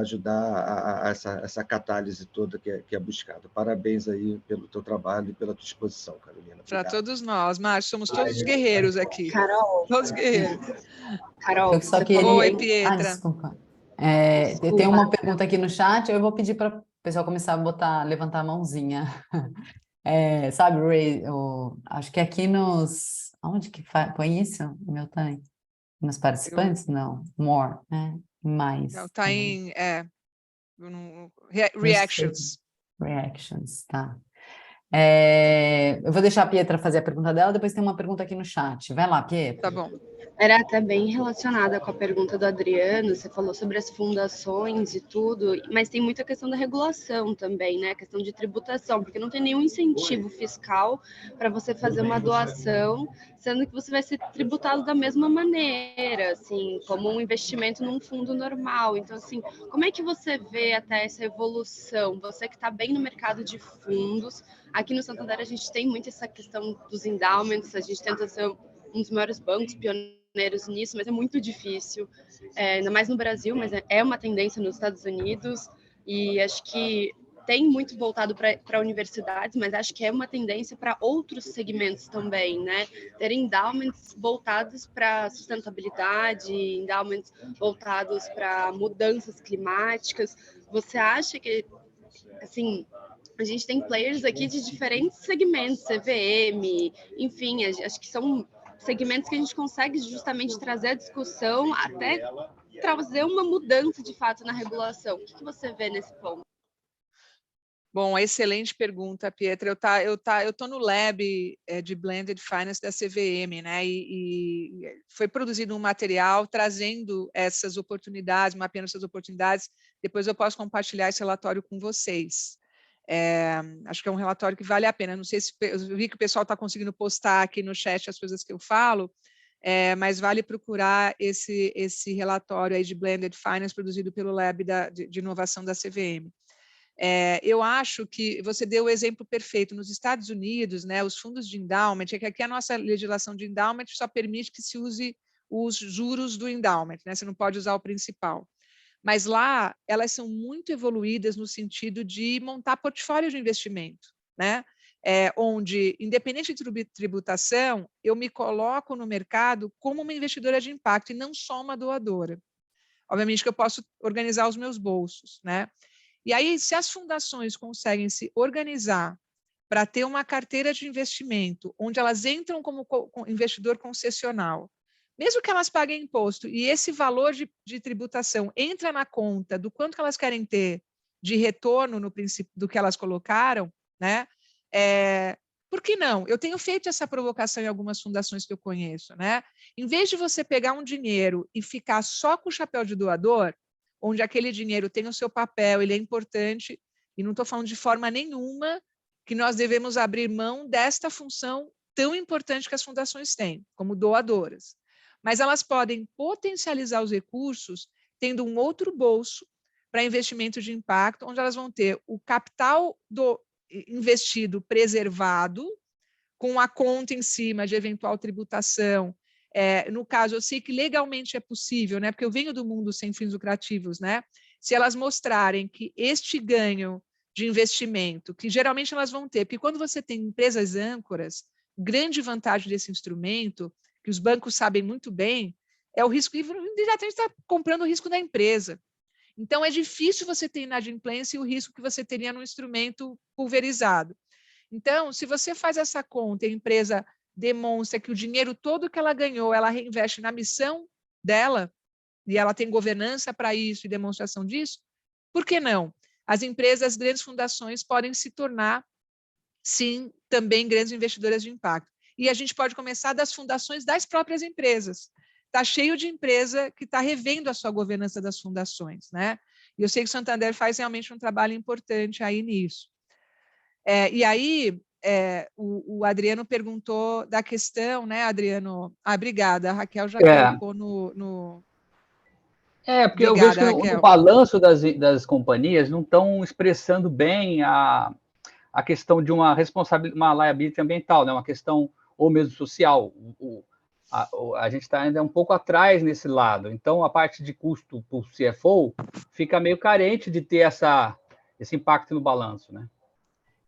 ajudar a essa catálise toda que é buscada. Parabéns aí pelo teu trabalho e pela tua exposição, Carolina. Para todos nós, Márcio, somos todos os guerreiros aqui. Carol. Todos guerreiros. Carol, Eu só queria... Oi, Pietra. Desculpa. Tem uma pergunta aqui no chat, eu vou pedir para o pessoal começar a levantar a mãozinha. Sabe, Ray, acho que aqui nos... Onde que põe isso, meu tanque? Nos participantes? Não. More, né? Mais. Não, está em reactions. Reactions, tá. Eu vou deixar a Pietra fazer a pergunta dela, depois tem uma pergunta aqui no chat. Vai lá, Pietra. Tá bom. Era até bem relacionada com a pergunta do Adriano, você falou sobre as fundações e tudo, mas tem muita questão da regulação também, né? A questão de tributação, porque não tem nenhum incentivo fiscal para você fazer uma doação, sendo que você vai ser tributado da mesma maneira, assim, como um investimento num fundo normal. Então, assim, como é que você vê até essa evolução? Você que está bem no mercado de fundos, aqui no Santander a gente tem muito essa questão dos endowments, a gente tenta ser um dos maiores bancos pioneiros nisso, mas é muito difícil, ainda mais no Brasil, mas é uma tendência nos Estados Unidos, e acho que tem muito voltado para universidades, mas acho que é uma tendência para outros segmentos também, né? Ter endowments voltados para sustentabilidade, endowments voltados para mudanças climáticas. Você acha que, assim, a gente tem players aqui de diferentes segmentos, CVM, enfim, acho que são segmentos que a gente consegue justamente trazer a discussão até trazer uma mudança de fato na regulação. O que você vê nesse ponto? Bom, excelente pergunta, Pietra. Eu tô no lab de Blended Finance da CVM, né? E foi produzido um material trazendo essas oportunidades, mapeando essas oportunidades. Depois eu posso compartilhar esse relatório com vocês. Acho que é um relatório que vale a pena. Não sei se eu vi que o pessoal está conseguindo postar aqui no chat as coisas que eu falo, mas vale procurar esse relatório aí de Blended Finance produzido pelo Lab de Inovação da CVM. Eu acho que você deu o exemplo perfeito. Nos Estados Unidos, né, os fundos de endowment, é que aqui a nossa legislação de endowment só permite que se use os juros do endowment, né, você não pode usar o principal. Mas lá, elas são muito evoluídas no sentido de montar portfólio de investimento, né? Onde, independente de tributação, eu me coloco no mercado como uma investidora de impacto e não só uma doadora. Obviamente que eu posso organizar os meus bolsos, né? E aí, se as fundações conseguem se organizar para ter uma carteira de investimento, onde elas entram como investidor concessional, mesmo que elas paguem imposto, e esse valor de tributação entra na conta do quanto que elas querem ter de retorno no princípio do que elas colocaram, né? Por que não? Eu tenho feito essa provocação em algumas fundações que eu conheço, né? Em vez de você pegar um dinheiro e ficar só com o chapéu de doador, onde aquele dinheiro tem o seu papel, ele é importante, e não estou falando de forma nenhuma que nós devemos abrir mão desta função tão importante que as fundações têm, como doadoras. Mas elas podem potencializar os recursos tendo um outro bolso para investimento de impacto, onde elas vão ter o capital investido preservado, com a conta em cima de eventual tributação. No caso, eu sei que legalmente é possível, né? Porque eu venho do mundo sem fins lucrativos, né? Se elas mostrarem que este ganho de investimento, que geralmente elas vão ter, porque quando você tem empresas âncoras, grande vantagem desse instrumento, que os bancos sabem muito bem, é o risco, e diretamente está comprando o risco da empresa. Então, é difícil você ter inadimplência e o risco que você teria num instrumento pulverizado. Então, se você faz essa conta e a empresa demonstra que o dinheiro todo que ela ganhou, ela reinveste na missão dela, e ela tem governança para isso e demonstração disso, por que não? As empresas, as grandes fundações podem se tornar, sim, também grandes investidoras de impacto. E a gente pode começar das fundações das próprias empresas. Está cheio de empresa que está revendo a sua governança das fundações, né? E eu sei que o Santander faz realmente um trabalho importante aí nisso. E aí, o Adriano perguntou da questão, né, Adriano? Obrigada, a Raquel já colocou no... Porque Obrigada, eu vejo que no Raquel. balanço das companhias não estão expressando bem a questão de uma responsabilidade, uma liability ambiental, né? Uma questão, ou mesmo social. A gente está ainda um pouco atrás nesse lado. Então, a parte de custo por CFO fica meio carente de ter esse impacto no balanço, né?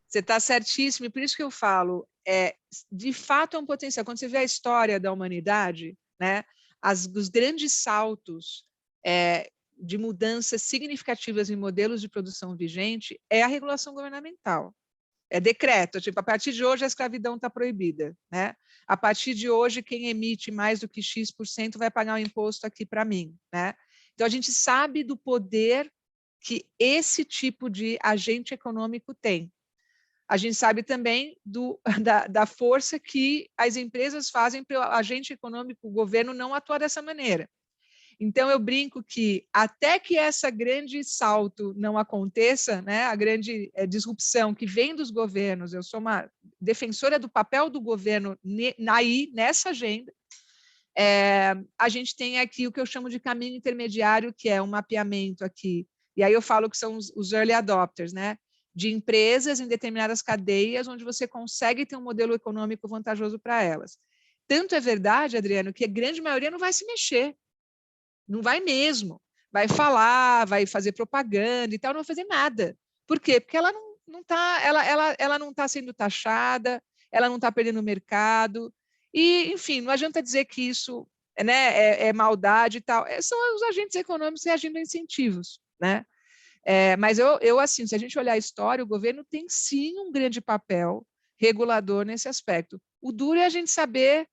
Você está certíssimo, e por isso que eu falo, de fato é um potencial. Quando você vê a história da humanidade, né, os grandes saltos de mudanças significativas em modelos de produção vigente é a regulação governamental. É decreto, tipo, a partir de hoje a escravidão está proibida, né? A partir de hoje, quem emite mais do que X% vai pagar um imposto aqui para mim, né? Então, a gente sabe do poder que esse tipo de agente econômico tem. A gente sabe também da força que as empresas fazem para o agente econômico, o governo, não atuar dessa maneira. Então, eu brinco que até que essa grande salto não aconteça, né, a grande disrupção que vem dos governos, eu sou uma defensora do papel do governo nessa agenda, a gente tem aqui o que eu chamo de caminho intermediário, que é um mapeamento aqui, e aí eu falo que são os early adopters, né, de empresas em determinadas cadeias onde você consegue ter um modelo econômico vantajoso para elas. Tanto é verdade, Adriano, que a grande maioria não vai se mexer. Não vai mesmo. Vai falar, vai fazer propaganda e tal, não vai fazer nada. Por quê? Porque ela não está sendo taxada, ela não está perdendo o mercado. E, enfim, não adianta dizer que isso, né, é maldade e tal. São os agentes econômicos reagindo a incentivos, né? Mas eu, assim, se a gente olhar a história, o governo tem sim um grande papel regulador nesse aspecto. O duro é a gente saber,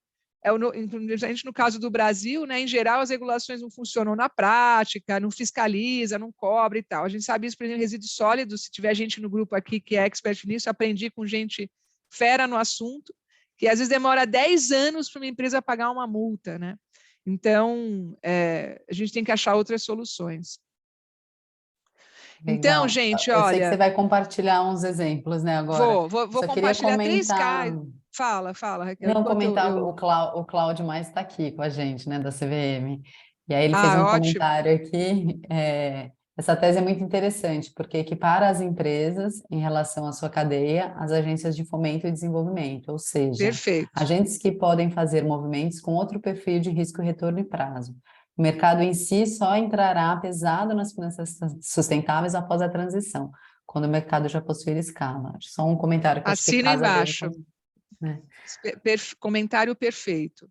no caso do Brasil, né, em geral, as regulações não funcionam na prática, não fiscaliza, não cobra e tal. A gente sabe isso, por exemplo, em resíduos sólidos, se tiver gente no grupo aqui que é expert nisso, aprendi com gente fera no assunto, que às vezes demora 10 anos para uma empresa pagar uma multa, né? Então, a gente tem que achar outras soluções. Legal. Então, gente, eu olha... sei que você vai compartilhar uns exemplos, né, agora. Vou Só compartilhar queria 3 comentar... casos. Fala, Raquel. Não, comentar, o Cláudio Mais está aqui com a gente, né, da CVM. E aí ele fez um ótimo. comentário aqui. Essa tese é muito interessante, porque equipara as empresas em relação à sua cadeia às agências de fomento e desenvolvimento, ou seja, Perfeito. agentes que podem fazer movimentos com outro perfil de risco, retorno e prazo. O mercado em si só entrará pesado nas finanças sustentáveis após a transição, quando o mercado já possuir escala. Só um comentário que eu acho que Assina casa embaixo. bem com, né? Comentário perfeito.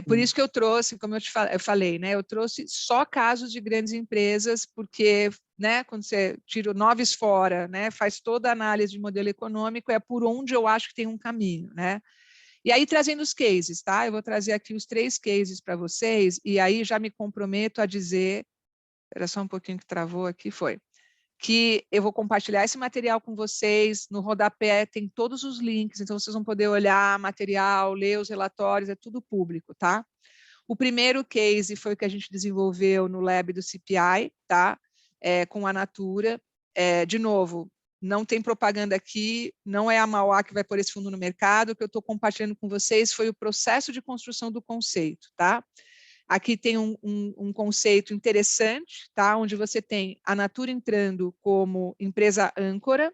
Por isso que eu trouxe, como eu falei, né, eu trouxe só casos de grandes empresas, porque, né, quando você tira o noves fora, né, faz toda a análise de modelo econômico, é por onde eu acho que tem um caminho, né? E aí, trazendo os cases, tá? Eu vou trazer aqui os 3 cases para vocês, e aí já me comprometo a dizer, espera só um pouquinho que travou aqui, que eu vou compartilhar esse material com vocês, no rodapé tem todos os links, então vocês vão poder olhar material, ler os relatórios, é tudo público, tá? O primeiro case foi o que a gente desenvolveu no lab do CPI, tá? Com a Natura. De novo, não tem propaganda aqui, não é a Mauá que vai pôr esse fundo no mercado, o que eu estou compartilhando com vocês foi o processo de construção do conceito, tá? Aqui tem um conceito interessante, tá? Onde você tem a Natura entrando como empresa âncora,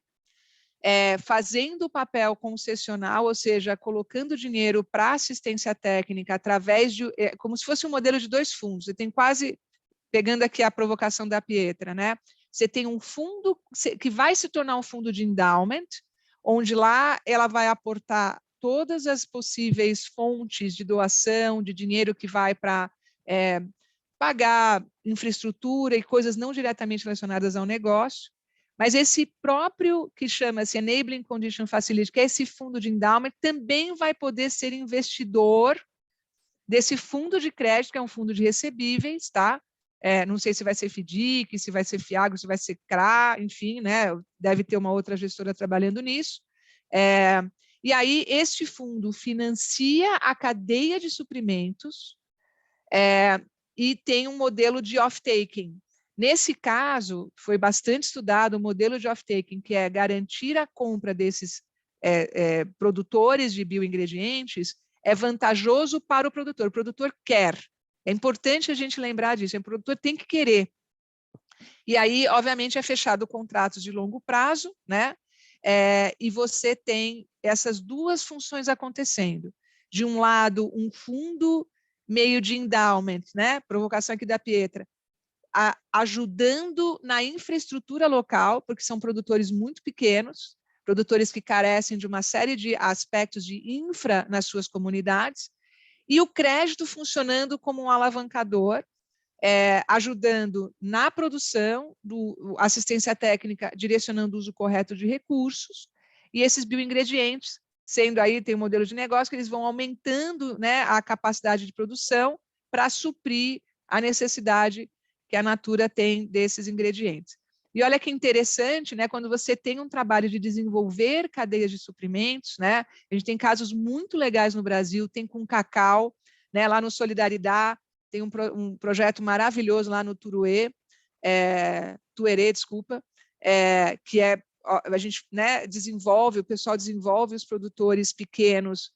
fazendo o papel concessional, ou seja, colocando dinheiro para assistência técnica através de, como se fosse um modelo de 2 fundos. Você tem quase, pegando aqui a provocação da Pietra, né? Você tem um fundo que vai se tornar um fundo de endowment, onde lá ela vai aportar todas as possíveis fontes de doação, de dinheiro que vai para pagar infraestrutura e coisas não diretamente relacionadas ao negócio, mas esse próprio, que chama-se Enabling Condition Facility, que é esse fundo de endowment, também vai poder ser investidor desse fundo de crédito, que é um fundo de recebíveis, tá? Não sei se vai ser FDIC, se vai ser Fiagro, se vai ser CRA, enfim, né? Deve ter uma outra gestora trabalhando nisso. E aí, este fundo financia a cadeia de suprimentos e tem um modelo de off-taking. Nesse caso, foi bastante estudado o modelo de off-taking, que é garantir a compra desses produtores de bioingredientes, é vantajoso para o produtor quer. É importante a gente lembrar disso, o produtor tem que querer. E aí, obviamente, é fechado contratos de longo prazo, né? E você tem essas duas funções acontecendo. De um lado, um fundo meio de endowment, né? Provocação aqui da Pietra, ajudando na infraestrutura local, porque são produtores muito pequenos, produtores que carecem de uma série de aspectos de infra nas suas comunidades, e o crédito funcionando como um alavancador, ajudando na produção, assistência técnica, direcionando o uso correto de recursos, e esses bioingredientes, sendo aí, tem um modelo de negócio que eles vão aumentando, né, a capacidade de produção para suprir a necessidade que a Natura tem desses ingredientes. E olha que interessante, né, quando você tem um trabalho de desenvolver cadeias de suprimentos, né, a gente tem casos muito legais no Brasil, tem com cacau, né, lá no Solidariedade, tem um projeto maravilhoso lá no Tuerê, desculpa, que a gente, né, desenvolve, o pessoal desenvolve os produtores pequenos,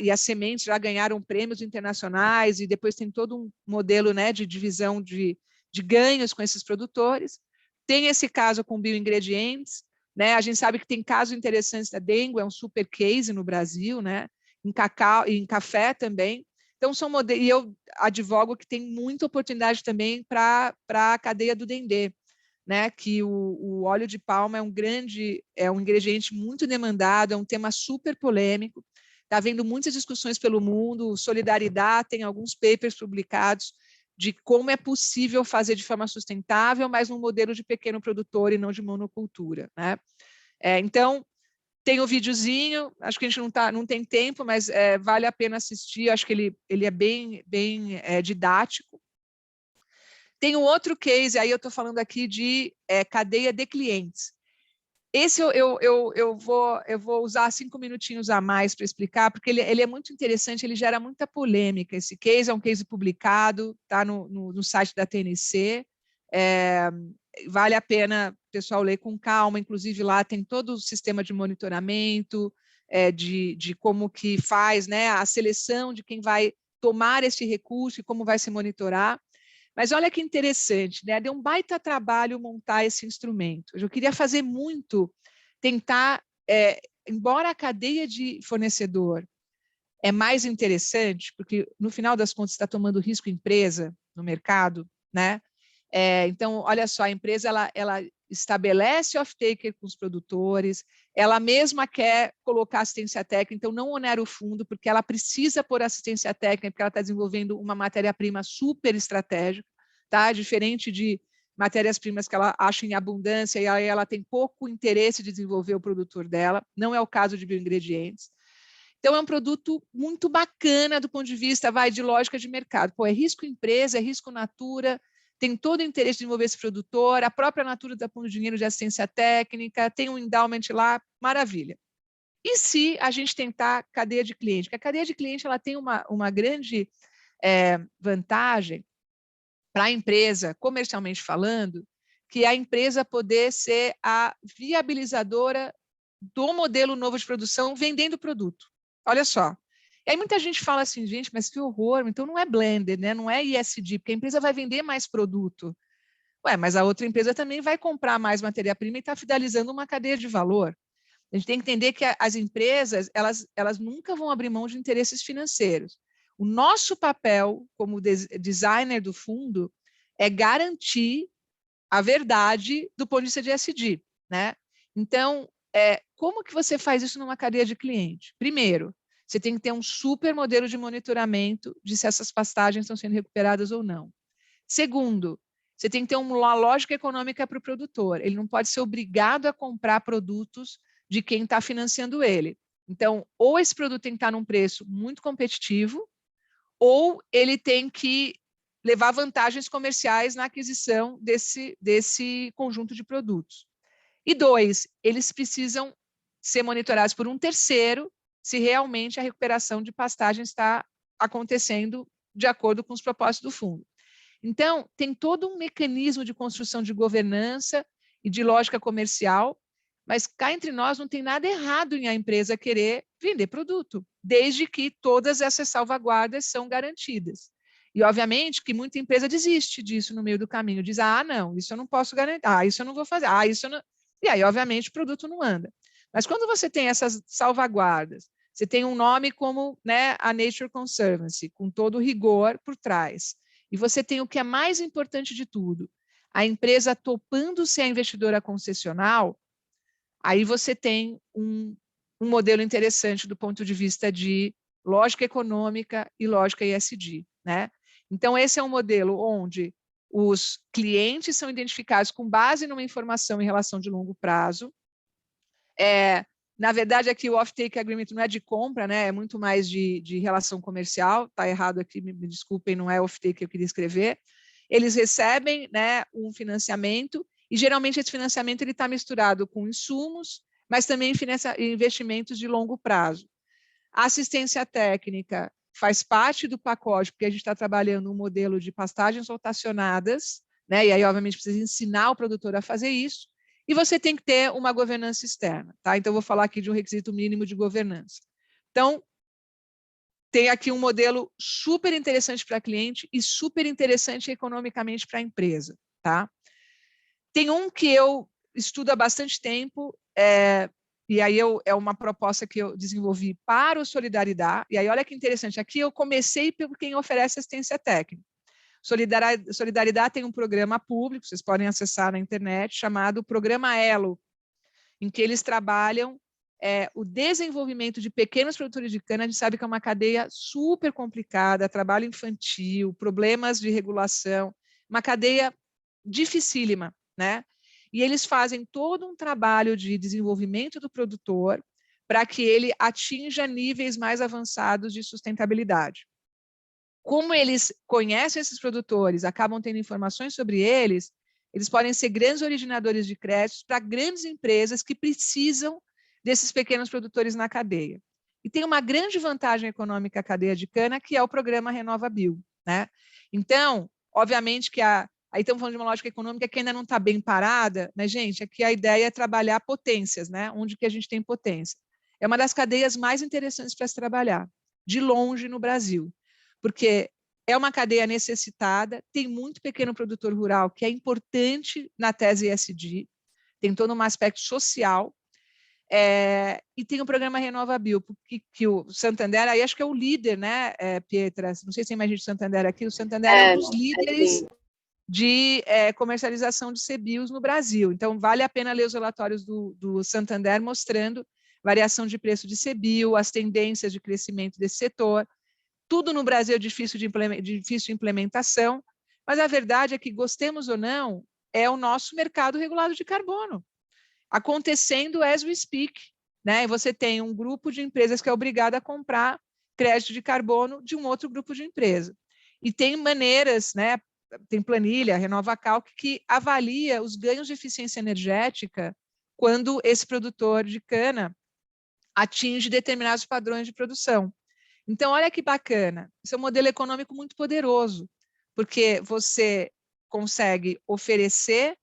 e as sementes já ganharam prêmios internacionais, e depois tem todo um modelo, né, de divisão de ganhos com esses produtores. Tem esse caso com bioingredientes, né? A gente sabe que tem casos interessantes da dengue, é um super case no Brasil, né? Em cacau e em café também. Então, são modelos, e eu advogo que tem muita oportunidade também para a cadeia do Dendê, né? Que o óleo de palma é um ingrediente muito demandado, é um tema super polêmico. Está havendo muitas discussões pelo mundo, Solidariedade tem alguns papers publicados de como é possível fazer de forma sustentável, mas num modelo de pequeno produtor e não de monocultura, né? Então, tem o videozinho, acho que a gente não tem tempo, mas vale a pena assistir, acho que ele é bem didático. Tem um outro case, aí eu estou falando aqui de cadeia de clientes. Esse eu vou usar 5 minutinhos a mais para explicar, porque ele é muito interessante, ele gera muita polêmica. Esse case é um case publicado, está no site da TNC, vale a pena o pessoal ler com calma, inclusive lá tem todo o sistema de monitoramento, de como que faz, né, a seleção de quem vai tomar esse recurso e como vai se monitorar. Mas olha que interessante, né? Deu um baita trabalho montar esse instrumento. Eu queria fazer muito, tentar, embora a cadeia de fornecedor é mais interessante, porque no final das contas está tomando risco empresa no mercado, né? Então, olha só, a empresa ela estabelece off-taker com os produtores, ela mesma quer colocar assistência técnica, então não onera o fundo, porque ela precisa pôr assistência técnica, porque ela está desenvolvendo uma matéria-prima super estratégica, tá? Diferente de matérias-primas que ela acha em abundância e aí ela tem pouco interesse de desenvolver o produtor dela, não é o caso de bioingredientes. Então, é um produto muito bacana do ponto de vista, de lógica de mercado. Pô, é risco empresa, é risco Natura, tem todo o interesse de desenvolver esse produtor, a própria Natura está pondo dinheiro de assistência técnica, tem um endowment lá, maravilha. E se a gente tentar cadeia de cliente? Porque a cadeia de cliente ela tem uma grande vantagem para a empresa, comercialmente falando, que é a empresa poder ser a viabilizadora do modelo novo de produção vendendo o produto. Olha só. E aí muita gente fala assim, gente, mas que horror, então não é blended, né? Não é ESG, porque a empresa vai vender mais produto. Ué, mas a outra empresa também vai comprar mais matéria-prima e está fidelizando uma cadeia de valor. A gente tem que entender que as empresas, elas nunca vão abrir mão de interesses financeiros. O nosso papel como designer do fundo é garantir a verdade do ponto de vista de ESG, né? Então, como que você faz isso numa cadeia de cliente? Primeiro, você tem que ter um super modelo de monitoramento de se essas pastagens estão sendo recuperadas ou não. Segundo, você tem que ter uma lógica econômica para o produtor. Ele não pode ser obrigado a comprar produtos de quem está financiando ele. Então, ou esse produto tem que estar num preço muito competitivo, ou ele tem que levar vantagens comerciais na aquisição desse conjunto de produtos. E dois, eles precisam ser monitorados por um terceiro se realmente a recuperação de pastagem está acontecendo de acordo com os propósitos do fundo. Então, tem todo um mecanismo de construção de governança e de lógica comercial, mas cá entre nós não tem nada errado em a empresa querer vender produto, desde que todas essas salvaguardas são garantidas. E, obviamente, que muita empresa desiste disso no meio do caminho, diz, não, isso eu não posso garantir, isso eu não vou fazer, isso eu não... E aí, obviamente, o produto não anda. Mas quando você tem essas salvaguardas, você tem um nome como, né, a Nature Conservancy, com todo o rigor por trás, e você tem o que é mais importante de tudo, a empresa topando ser a investidora concessional, aí você tem um modelo interessante do ponto de vista de lógica econômica e lógica ESG, né? Então, esse é um modelo onde os clientes são identificados com base numa informação em relação de longo prazo. Na verdade, aqui o off-take agreement não é de compra, né? É muito mais de relação comercial. Está errado aqui, me desculpem, não é off-take que eu queria escrever. Eles recebem, né, um financiamento e, geralmente, esse financiamento está misturado com insumos, mas também investimentos de longo prazo. A assistência técnica faz parte do pacote, porque a gente está trabalhando um modelo de pastagens rotacionadas, né? E aí, obviamente, precisa ensinar o produtor a fazer isso. E você tem que ter uma governança externa, tá? Então, eu vou falar aqui de um requisito mínimo de governança. Então, tem aqui um modelo super interessante para cliente e super interessante economicamente para a empresa, tá? Tem um que eu estudo há bastante tempo, e aí é uma proposta que eu desenvolvi para o Solidariedade, e aí olha que interessante, aqui eu comecei por quem oferece assistência técnica. Solidariedade tem um programa público, vocês podem acessar na internet, chamado Programa Elo, em que eles trabalham o desenvolvimento de pequenos produtores de cana. A gente sabe que é uma cadeia super complicada, trabalho infantil, problemas de regulação, uma cadeia dificílima, né? E eles fazem todo um trabalho de desenvolvimento do produtor para que ele atinja níveis mais avançados de sustentabilidade. Como eles conhecem esses produtores, acabam tendo informações sobre eles, eles podem ser grandes originadores de créditos para grandes empresas que precisam desses pequenos produtores na cadeia. E tem uma grande vantagem econômica a cadeia de cana, que é o programa RenovaBio, né? Então, obviamente que aí estamos falando de uma lógica econômica que ainda não está bem parada, mas, gente, aqui a ideia é trabalhar potências, né? Onde que a gente tem potência. É uma das cadeias mais interessantes para se trabalhar, de longe no Brasil, porque é uma cadeia necessitada, tem muito pequeno produtor rural, que é importante na tese ESG, tem todo um aspecto social, e tem o programa RenovaBio, que o Santander, aí acho que é o líder, né, Pietra? Não sei se tem mais gente do Santander aqui, o Santander é um dos líderes de comercialização de CBIOS no Brasil. Então, vale a pena ler os relatórios do Santander mostrando variação de preço de CBIO, as tendências de crescimento desse setor. Tudo no Brasil é difícil de implementação, mas a verdade é que, gostemos ou não, é o nosso mercado regulado de carbono, acontecendo as we speak, né? Você tem um grupo de empresas que é obrigado a comprar crédito de carbono de um outro grupo de empresa. E tem maneiras, né? Tem planilha, RenovaCalc, que avalia os ganhos de eficiência energética quando esse produtor de cana atinge determinados padrões de produção. Então, olha que bacana, esse é um modelo econômico muito poderoso, porque você consegue oferecer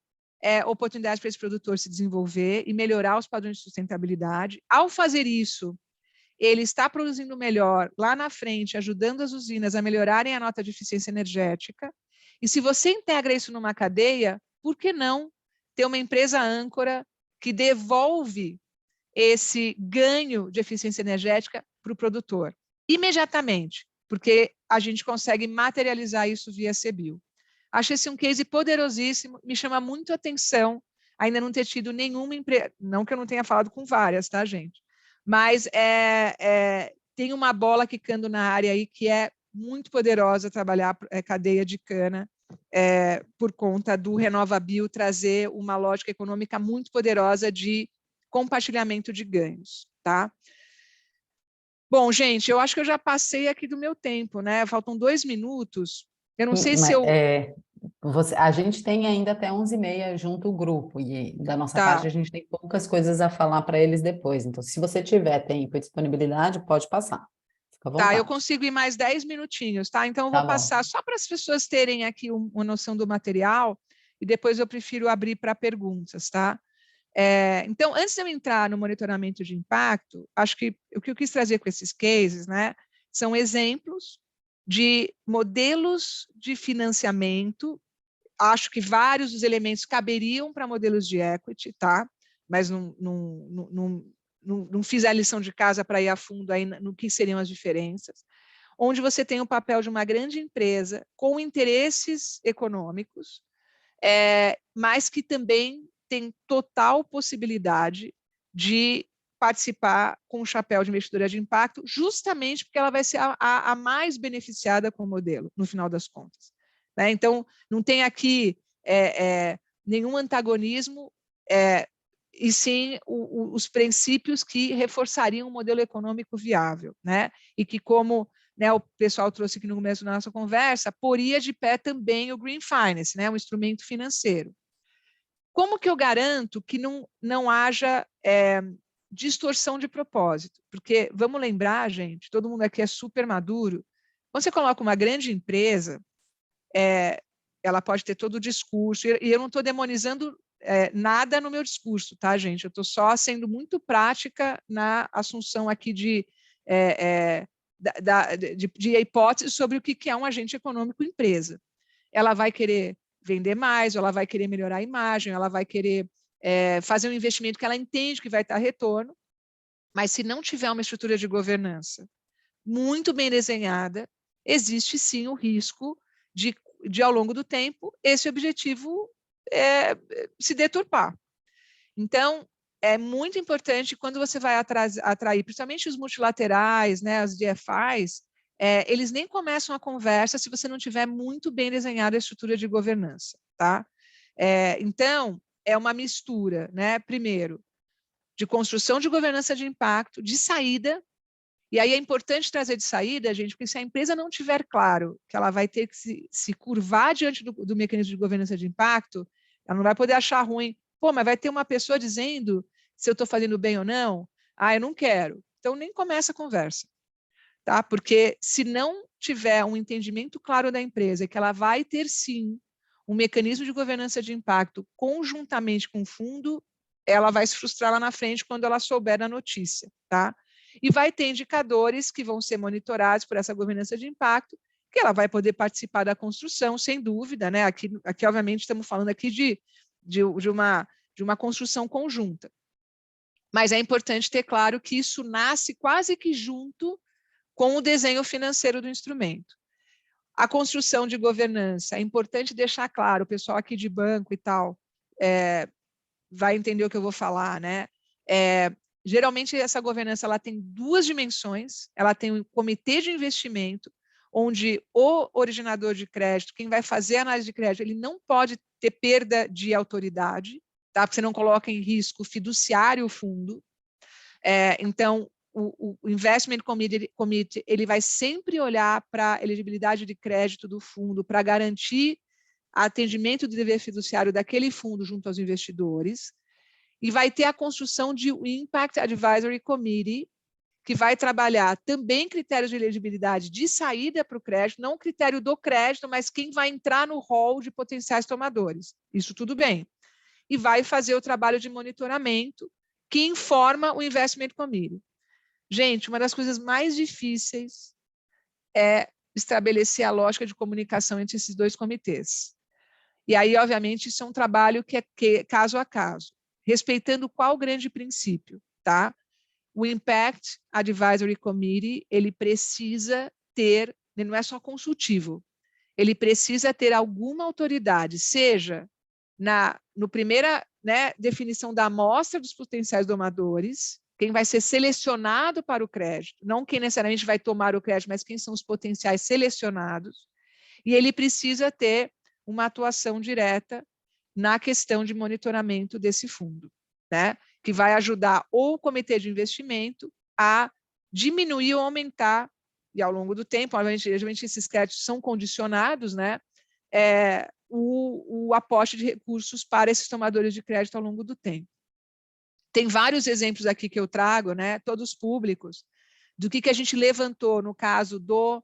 oportunidades para esse produtor se desenvolver e melhorar os padrões de sustentabilidade. Ao fazer isso, ele está produzindo melhor lá na frente, ajudando as usinas a melhorarem a nota de eficiência energética. E se você integra isso numa cadeia, por que não ter uma empresa âncora que devolve esse ganho de eficiência energética para o produtor imediatamente, porque a gente consegue materializar isso via CBIO. Acho esse um case poderosíssimo, me chama muito a atenção ainda não ter tido nenhuma empresa, não que eu não tenha falado com várias, tá, gente? Mas tem uma bola quicando na área aí que é muito poderosa trabalhar cadeia de cana, por conta do RenovaBio trazer uma lógica econômica muito poderosa de compartilhamento de ganhos, tá? Bom, gente, eu acho que eu já passei aqui do meu tempo, né? Faltam 2 minutos. Eu não sei se eu... A gente tem ainda até 11h30 junto o grupo, e da nossa parte a gente tem poucas coisas a falar para eles depois. Então, se você tiver tempo e disponibilidade, pode passar. Fica à vontade. Tá, eu consigo ir mais 10 minutinhos, tá? Então, eu vou passar só para as pessoas terem aqui uma noção do material, e depois eu prefiro abrir para perguntas, tá? Então, antes de eu entrar no monitoramento de impacto, acho que o que eu quis trazer com esses cases, né, são exemplos de modelos de financiamento. Acho que vários dos elementos caberiam para modelos de equity, tá? Mas não fiz a lição de casa para ir a fundo aí no que seriam as diferenças. Onde você tem o papel de uma grande empresa com interesses econômicos, mas que também tem total possibilidade de participar com o chapéu de investidora de impacto, justamente porque ela vai ser a mais beneficiada com o modelo, no final das contas. Né? Então, não tem aqui nenhum antagonismo, e sim os princípios que reforçariam um modelo econômico viável, né? E que, como, né, o pessoal trouxe aqui no começo da nossa conversa, poria de pé também o Green Finance, né, um instrumento financeiro. Como que eu garanto que não haja distorção de propósito? Porque, vamos lembrar, gente, todo mundo aqui é super maduro, quando você coloca uma grande empresa, ela pode ter todo o discurso, e eu não estou demonizando nada no meu discurso, tá, gente? Eu estou só sendo muito prática na assunção aqui de hipótese sobre o que é um agente econômico empresa. Ela vai querer vender mais, ou ela vai querer melhorar a imagem, ela vai querer fazer um investimento que ela entende que vai dar retorno, mas se não tiver uma estrutura de governança muito bem desenhada, existe sim o risco de ao longo do tempo, esse objetivo se deturpar. Então, é muito importante quando você vai atrair, principalmente os multilaterais, né, as DFIs, eles nem começam a conversa se você não tiver muito bem desenhada a estrutura de governança, tá? Então, é uma mistura, né, primeiro, de construção de governança de impacto, de saída, e aí é importante trazer de saída, gente, porque se a empresa não tiver claro que ela vai ter que se curvar diante do mecanismo de governança de impacto, ela não vai poder achar ruim. Pô, mas vai ter uma pessoa dizendo se eu estou fazendo bem ou não? Ah, eu não quero. Então, nem começa a conversa. Tá? Porque se não tiver um entendimento claro da empresa, que ela vai ter, sim, um mecanismo de governança de impacto conjuntamente com o fundo, ela vai se frustrar lá na frente quando ela souber da notícia. Tá? E vai ter indicadores que vão ser monitorados por essa governança de impacto, que ela vai poder participar da construção, sem dúvida, né? Aqui obviamente, estamos falando aqui de uma construção conjunta. Mas é importante ter claro que isso nasce quase que junto com o desenho financeiro do instrumento. A construção de governança, é importante deixar claro, o pessoal aqui de banco e tal vai entender o que eu vou falar, né? Geralmente, essa governança ela tem 2 dimensões, ela tem um comitê de investimento, onde o originador de crédito, quem vai fazer a análise de crédito, ele não pode ter perda de autoridade, tá? Porque você não coloca em risco fiduciário o fundo. Então, o Investment Committee ele vai sempre olhar para a elegibilidade de crédito do fundo para garantir atendimento do dever fiduciário daquele fundo junto aos investidores, e vai ter a construção de um Impact Advisory Committee, que vai trabalhar também critérios de elegibilidade de saída para o crédito, não o critério do crédito, mas quem vai entrar no hall de potenciais tomadores. Isso tudo bem. E vai fazer o trabalho de monitoramento que informa o Investment Committee. Gente, uma das coisas mais difíceis é estabelecer a lógica de comunicação entre esses 2 comitês. E aí, obviamente, isso é um trabalho que é caso a caso, respeitando qual grande princípio, tá? O Impact Advisory Committee, ele precisa ter, ele não é só consultivo, ele precisa ter alguma autoridade, seja no primeira, né, definição da amostra dos potenciais domadores, quem vai ser selecionado para o crédito, não quem necessariamente vai tomar o crédito, mas quem são os potenciais selecionados, e ele precisa ter uma atuação direta na questão de monitoramento desse fundo, né? Que vai ajudar ou o comitê de investimento a diminuir ou aumentar, e ao longo do tempo, obviamente esses créditos são condicionados, né? O aporte de recursos para esses tomadores de crédito ao longo do tempo. Tem vários exemplos aqui que eu trago, né? Todos públicos, do que a gente levantou no caso do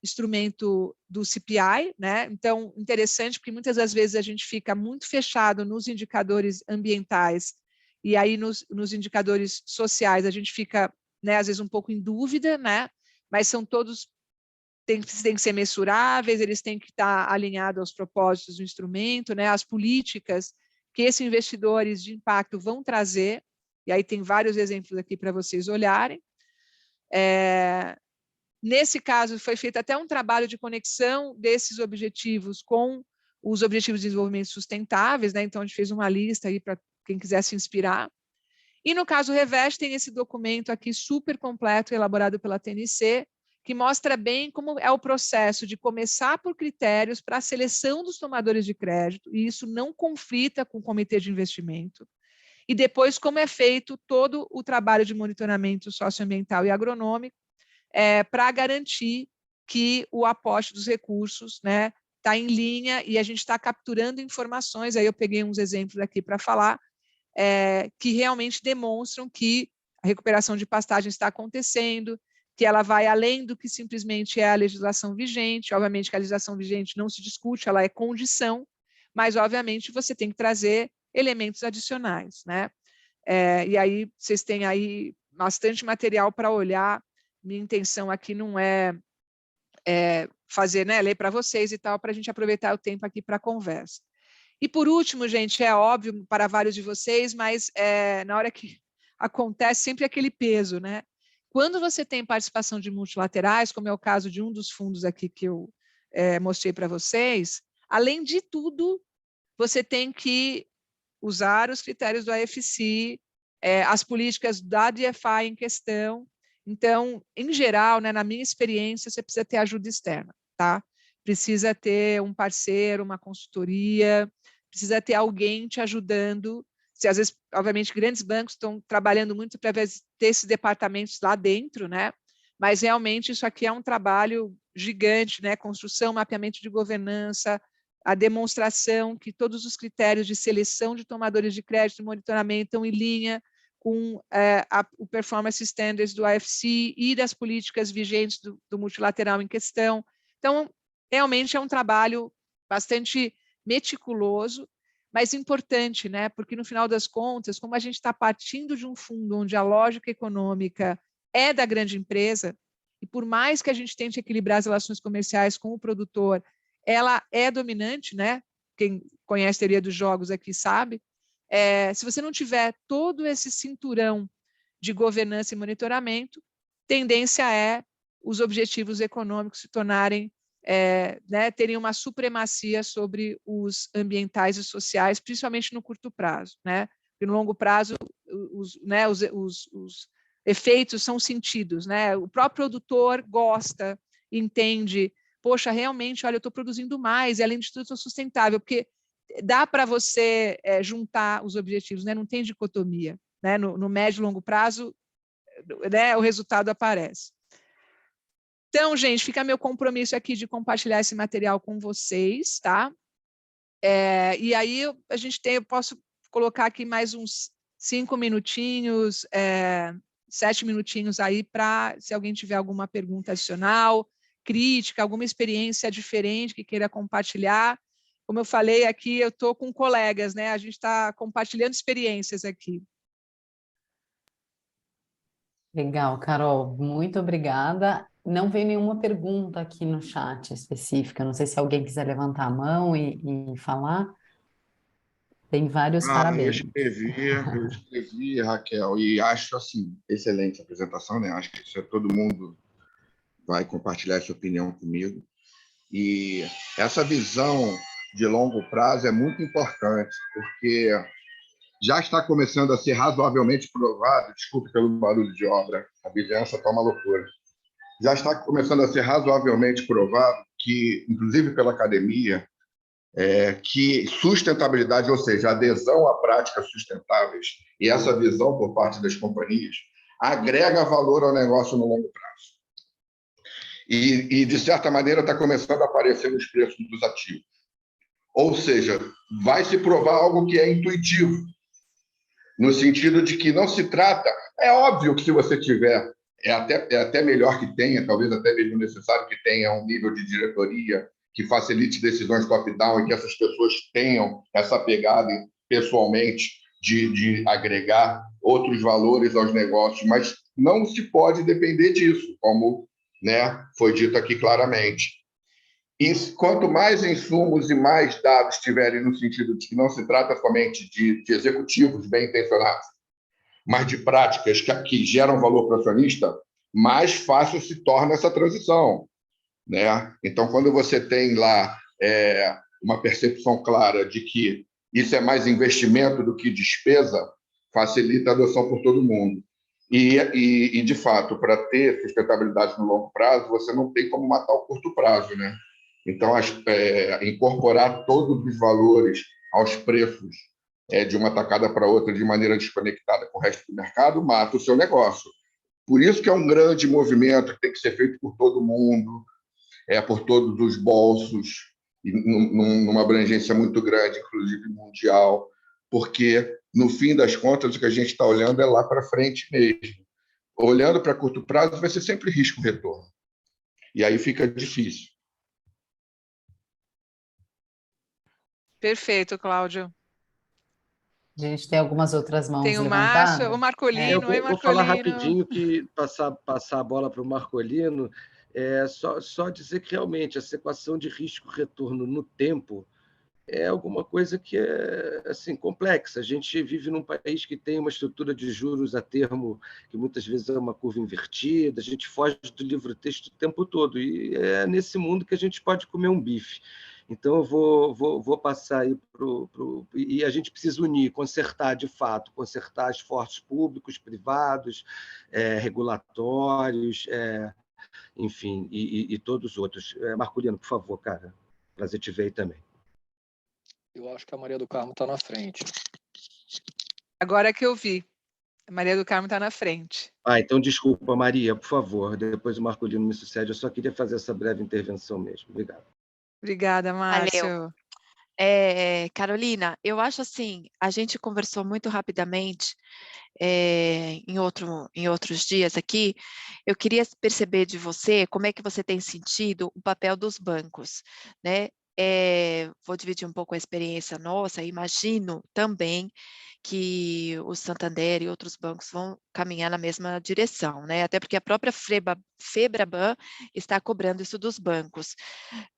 instrumento do CPI, né? Então, interessante, porque muitas das vezes a gente fica muito fechado nos indicadores ambientais e aí nos indicadores sociais a gente fica, né, às vezes um pouco em dúvida, né? Mas são todos, tem que ser mensuráveis, eles têm que estar alinhados aos propósitos do instrumento, né? As políticas que esses investidores de impacto vão trazer, e aí tem vários exemplos aqui para vocês olharem. Nesse caso, foi feito até um trabalho de conexão desses objetivos com os Objetivos de Desenvolvimento Sustentáveis, né? Então, a gente fez uma lista aí para quem quiser se inspirar. E no caso Revest, tem esse documento aqui super completo, elaborado pela TNC, que mostra bem como é o processo de começar por critérios para a seleção dos tomadores de crédito, e isso não conflita com o comitê de investimento, e depois como é feito todo o trabalho de monitoramento socioambiental e agronômico, para garantir que o aporte dos recursos, né, está em linha e a gente está capturando informações, aí eu peguei uns exemplos aqui para falar, que realmente demonstram que a recuperação de pastagem está acontecendo, que ela vai além do que simplesmente é a legislação vigente. Obviamente que a legislação vigente não se discute, ela é condição, mas obviamente você tem que trazer elementos adicionais, né? E aí vocês têm aí bastante material para olhar. Minha intenção aqui não é fazer, né, ler para vocês e tal, para a gente aproveitar o tempo aqui para a conversa. E por último, gente, é óbvio para vários de vocês, mas na hora que acontece sempre aquele peso, né? Quando você tem participação de multilaterais, como é o caso de um dos fundos aqui que eu mostrei para vocês, além de tudo, você tem que usar os critérios do AFC, as políticas da DFI em questão. Então, em geral, né, na minha experiência, você precisa ter ajuda externa, tá? Precisa ter um parceiro, uma consultoria, precisa ter alguém te ajudando. Se, às vezes, obviamente, grandes bancos estão trabalhando muito para ter esses departamentos lá dentro, né? Mas, realmente, isso aqui é um trabalho gigante, né? Construção, mapeamento de governança, a demonstração que todos os critérios de seleção de tomadores de crédito e monitoramento estão em linha com o Performance Standards do AFC e das políticas vigentes do multilateral em questão. Então, realmente é um trabalho bastante meticuloso, mas importante, né? Porque, no final das contas, como a gente está partindo de um fundo onde a lógica econômica é da grande empresa, e por mais que a gente tente equilibrar as relações comerciais com o produtor, ela é dominante, né? Quem conhece a teoria dos jogos aqui sabe. Se você não tiver todo esse cinturão de governança e monitoramento, tendência é os objetivos econômicos se tornarem, né, terem uma supremacia sobre os ambientais e sociais, principalmente no curto prazo, né? Porque no longo prazo os efeitos são sentidos, né? O próprio produtor gosta, entende, poxa, realmente, olha, eu estou produzindo mais e além de tudo estou sustentável, porque dá para você juntar os objetivos, né? Não tem dicotomia, né? No médio e longo prazo, né, o resultado aparece. Então, gente, fica meu compromisso aqui de compartilhar esse material com vocês, tá? E aí eu posso colocar aqui mais uns 5 minutinhos, 7 minutinhos aí para, se alguém tiver alguma pergunta adicional, crítica, alguma experiência diferente que queira compartilhar. Como eu falei aqui, eu estou com colegas, né? A gente está compartilhando experiências aqui. Legal, Carol, muito obrigada. Não veio nenhuma pergunta aqui no chat específica. Não sei se alguém quiser levantar a mão e falar. Tem vários parabéns. Eu escrevi, Raquel, e acho assim, excelente a apresentação, né? Acho que todo mundo vai compartilhar essa opinião comigo. E essa visão de longo prazo é muito importante, porque já está começando a ser razoavelmente provado, desculpe pelo barulho de obra, a vizinhança está uma loucura, já está começando a ser razoavelmente provado que, inclusive pela academia, que sustentabilidade, ou seja, adesão a práticas sustentáveis, e essa visão por parte das companhias, agrega valor ao negócio no longo prazo. E de certa maneira, está começando a aparecer nos preços dos ativos. Ou seja, vai se provar algo que é intuitivo, no sentido de que não se trata... É óbvio que se você tiver, é até melhor que tenha, talvez até mesmo necessário que tenha um nível de diretoria que facilite decisões top-down e que essas pessoas tenham essa pegada pessoalmente de agregar outros valores aos negócios, mas não se pode depender disso, como, né, foi dito aqui claramente. E quanto mais insumos e mais dados tiverem no sentido de que não se trata somente de executivos bem-intencionados, mas de práticas que geram valor para o acionista, mais fácil se torna essa transição, né? Então, quando você tem lá uma percepção clara de que isso é mais investimento do que despesa, facilita a adoção por todo mundo. E de fato, para ter sustentabilidade no longo prazo, você não tem como matar o curto prazo, né? Então, incorporar todos os valores aos preços de uma tacada para outra de maneira desconectada com o resto do mercado mata o seu negócio. Por isso que é um grande movimento que tem que ser feito por todo mundo, por todos os bolsos, numa abrangência muito grande, inclusive mundial, porque, no fim das contas, o que a gente está olhando é lá para frente mesmo. Olhando para curto prazo, vai ser sempre risco-retorno. E aí fica difícil. Perfeito, Cláudio. A gente tem algumas outras mãos Tem o levantadas. Márcio, o Marcolino. Oi, Vou falar Marcolino. rapidinho, que passar a bola para o Marcolino, só dizer que realmente essa equação de risco-retorno no tempo é alguma coisa que é assim, complexa. A gente vive num país que tem uma estrutura de juros a termo que muitas vezes é uma curva invertida, a gente foge do livro-texto o tempo todo, e é nesse mundo que a gente pode comer um bife. Então, eu vou passar aí e a gente precisa unir, consertar de fato, consertar esforços públicos, privados, regulatórios, enfim, e todos os outros. Marcolino, por favor, cara, prazer te ver aí também. Eu acho que a Maria do Carmo está na frente. Agora que eu vi. A Maria do Carmo está na frente. Então desculpa, Maria, por favor, depois o Marcolino me sucede. Eu só queria fazer essa breve intervenção mesmo. Obrigado. Obrigada, Márcio. Valeu. Carolina, eu acho assim, a gente conversou muito rapidamente em outros dias aqui. Eu queria perceber de você como é que você tem sentido o papel dos bancos, né? Vou dividir um pouco a experiência nossa. Imagino também que o Santander e outros bancos vão caminhar na mesma direção, né? Até porque a própria Febraban está cobrando isso dos bancos.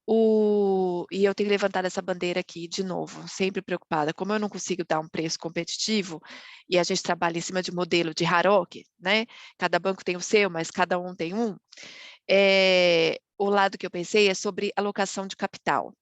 E eu tenho levantado essa bandeira aqui de novo, sempre preocupada. Como eu não consigo dar um preço competitivo, e a gente trabalha em cima de modelo de Haroki, né? Cada banco tem o seu, mas cada um tem um. O lado que eu pensei é sobre alocação de capital,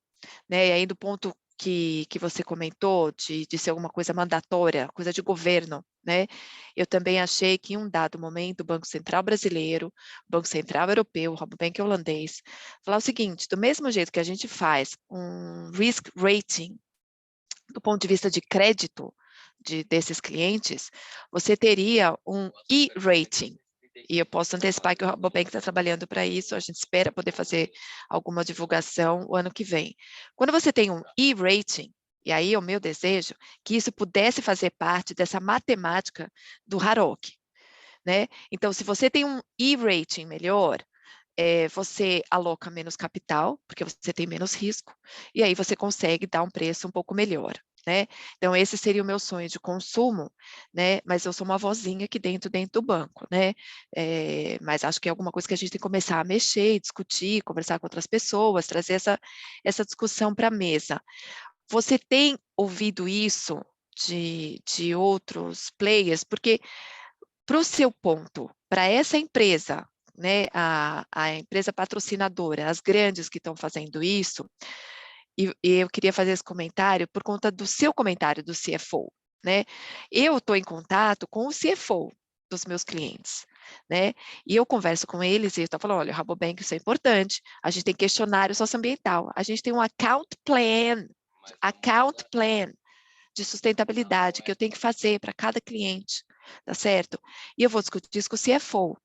né? E aí do ponto que você comentou de ser alguma coisa mandatória, coisa de governo, né? Eu também achei que em um dado momento o Banco Central brasileiro, o Banco Central europeu, o Rabobank holandês, falar o seguinte: do mesmo jeito que a gente faz um risk rating do ponto de vista de crédito desses clientes, você teria um E-rating. E eu posso antecipar que o Rabobank está trabalhando para isso, a gente espera poder fazer alguma divulgação o ano que vem. Quando você tem um E-rating, e aí é o meu desejo, que isso pudesse fazer parte dessa matemática do Haroki, né? Então, se você tem um E-rating melhor, você aloca menos capital, porque você tem menos risco, e aí você consegue dar um preço um pouco melhor, né? Então, esse seria o meu sonho de consumo, né? Mas eu sou uma vozinha aqui dentro do banco, né? Mas acho que é alguma coisa que a gente tem que começar a mexer, discutir, conversar com outras pessoas, trazer essa discussão para a mesa. Você tem ouvido isso de outros players? Porque, para o seu ponto, para essa empresa, né, a empresa patrocinadora, as grandes que estão fazendo isso, e eu queria fazer esse comentário por conta do seu comentário do CFO, né? Eu estou em contato com o CFO dos meus clientes, né? E eu converso com eles e eu estou falando, olha, o Rabobank, isso é importante, a gente tem questionário socioambiental, a gente tem um account plan de sustentabilidade que eu tenho que fazer para cada cliente, tá certo? E eu vou discutir isso com o CFO.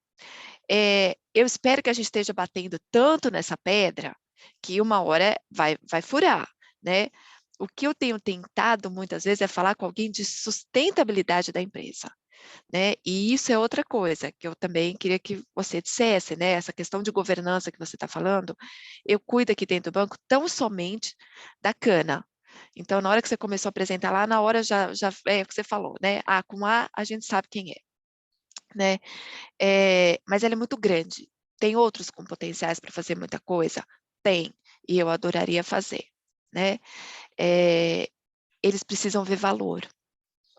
Eu espero que a gente esteja batendo tanto nessa pedra que uma hora vai furar, né? O que eu tenho tentado muitas vezes é falar com alguém de sustentabilidade da empresa, né? E isso é outra coisa que eu também queria que você dissesse, né? Essa questão de governança que você está falando, eu cuido aqui dentro do banco tão somente da cana. Então, na hora que você começou a apresentar lá, na hora já é o que você falou, né? Com A a gente sabe quem é, né? Mas ela é muito grande. Tem outros com potenciais para fazer muita coisa? Tem, e eu adoraria fazer, né? Eles precisam ver valor.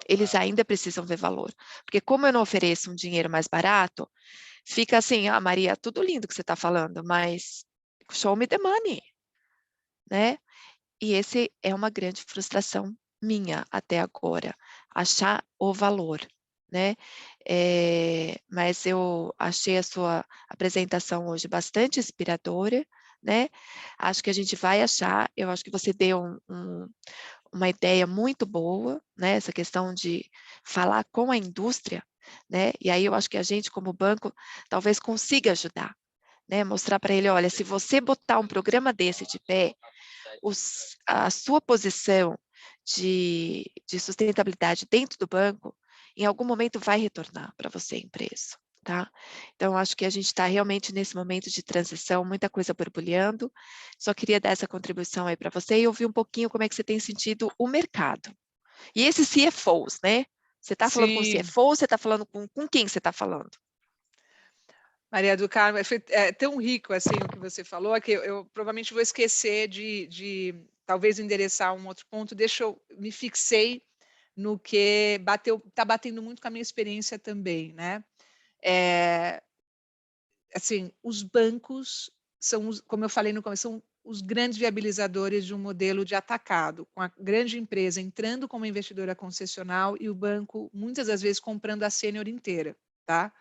Eles ainda precisam ver valor. Porque como eu não ofereço um dinheiro mais barato, fica assim, Maria, tudo lindo que você está falando, mas show me the money, né? E esse é uma grande frustração minha até agora, achar o valor, né? Mas eu achei a sua apresentação hoje bastante inspiradora, né? Acho que a gente vai achar, eu acho que você deu uma ideia muito boa, né? Essa questão de falar com a indústria, né? E aí eu acho que a gente, como banco, talvez consiga ajudar, né? Mostrar para ele, olha, se você botar um programa desse de pé, a sua posição de sustentabilidade dentro do banco, em algum momento vai retornar para você, empresa, tá? Então, acho que a gente está realmente nesse momento de transição, muita coisa borbulhando. Só queria dar essa contribuição aí para você e ouvir um pouquinho como é que você tem sentido o mercado. E esses CFOs, né? Você está falando com o CFO, você está falando com quem você está falando? Maria do Carmo, é tão rico assim o que você falou, que eu provavelmente vou esquecer de talvez endereçar um outro ponto. Me fixei no que está batendo muito com a minha experiência também, né? Assim, os bancos são, como eu falei no começo, são os grandes viabilizadores de um modelo de atacado, com a grande empresa entrando como investidora concessional e o banco, muitas das vezes, comprando a sênior inteira, tá?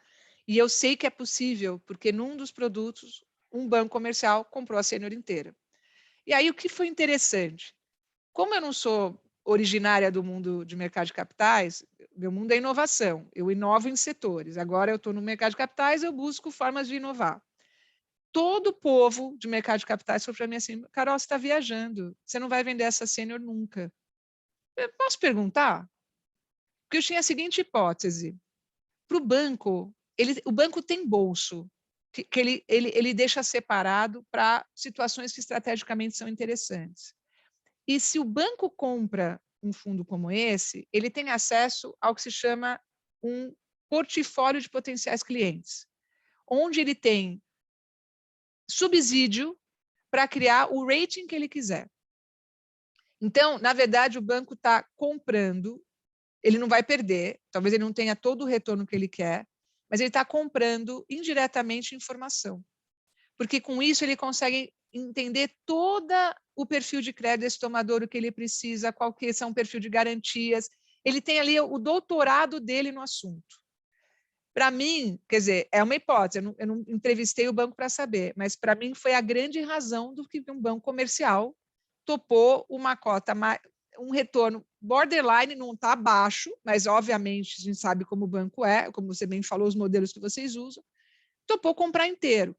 E eu sei que é possível, porque num dos produtos, um banco comercial comprou a sênior inteira. E aí, o que foi interessante? Como eu não sou originária do mundo de mercado de capitais, meu mundo é inovação. Eu inovo em setores. Agora eu estou no mercado de capitais, eu busco formas de inovar. Todo o povo de mercado de capitais foi para mim assim, Carol, você está viajando, você não vai vender essa sênior nunca. Eu posso perguntar? Porque eu tinha a seguinte hipótese. Para o banco, o banco tem bolso, que ele deixa separado para situações que estrategicamente são interessantes. E se o banco compra um fundo como esse, ele tem acesso ao que se chama um portfólio de potenciais clientes, onde ele tem subsídio para criar o rating que ele quiser. Então, na verdade, o banco está comprando, ele não vai perder, talvez ele não tenha todo o retorno que ele quer, mas ele está comprando indiretamente informação. Porque com isso ele consegue entender todo o perfil de crédito desse tomador, o que ele precisa, qual que são o perfil de garantias. Ele tem ali o doutorado dele no assunto. Para mim, quer dizer, é uma hipótese, eu não entrevistei o banco para saber, mas para mim foi a grande razão do que um banco comercial topou uma cota, um retorno borderline, não está baixo, mas obviamente a gente sabe como o banco é, como você bem falou, os modelos que vocês usam, topou comprar inteiro.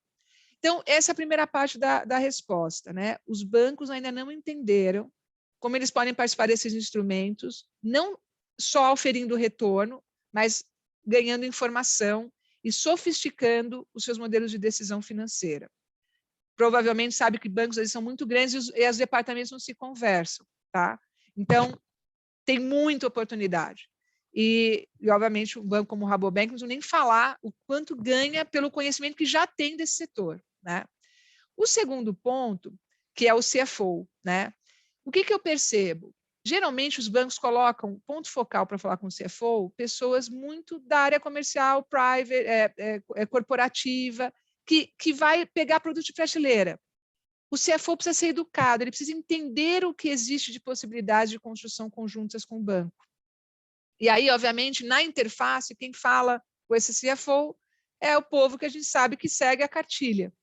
Então, essa é a primeira parte da resposta, né? Os bancos ainda não entenderam como eles podem participar desses instrumentos, não só oferindo retorno, mas ganhando informação e sofisticando os seus modelos de decisão financeira. Provavelmente sabe que bancos eles são muito grandes e os departamentos não se conversam, tá? Então, tem muita oportunidade. E obviamente, um banco como o Rabobank, não preciso nem falar o quanto ganha pelo conhecimento que já tem desse setor, né? O segundo ponto, que é o CFO, né? O que eu percebo? Geralmente, os bancos colocam ponto focal para falar com o CFO, pessoas muito da área comercial, private, corporativa, que vai pegar produto de prateleira. O CFO precisa ser educado, ele precisa entender o que existe de possibilidades de construção conjuntas com o banco. E aí, obviamente, na interface, quem fala com esse CFO é o povo que a gente sabe que segue a cartilha.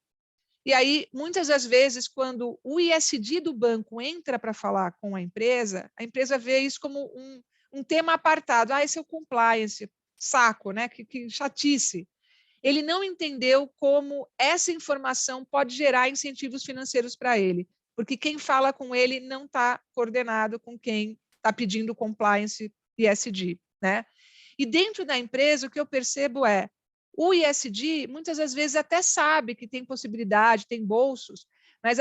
E aí, muitas das vezes, quando o ISD do banco entra para falar com a empresa vê isso como um tema apartado. Esse é o compliance, saco, né? Que chatice. Ele não entendeu como essa informação pode gerar incentivos financeiros para ele, porque quem fala com ele não está coordenado com quem está pedindo compliance ISD, né? E dentro da empresa, o que eu percebo é o ISD, muitas das vezes, até sabe que tem possibilidade, tem bolsos, mas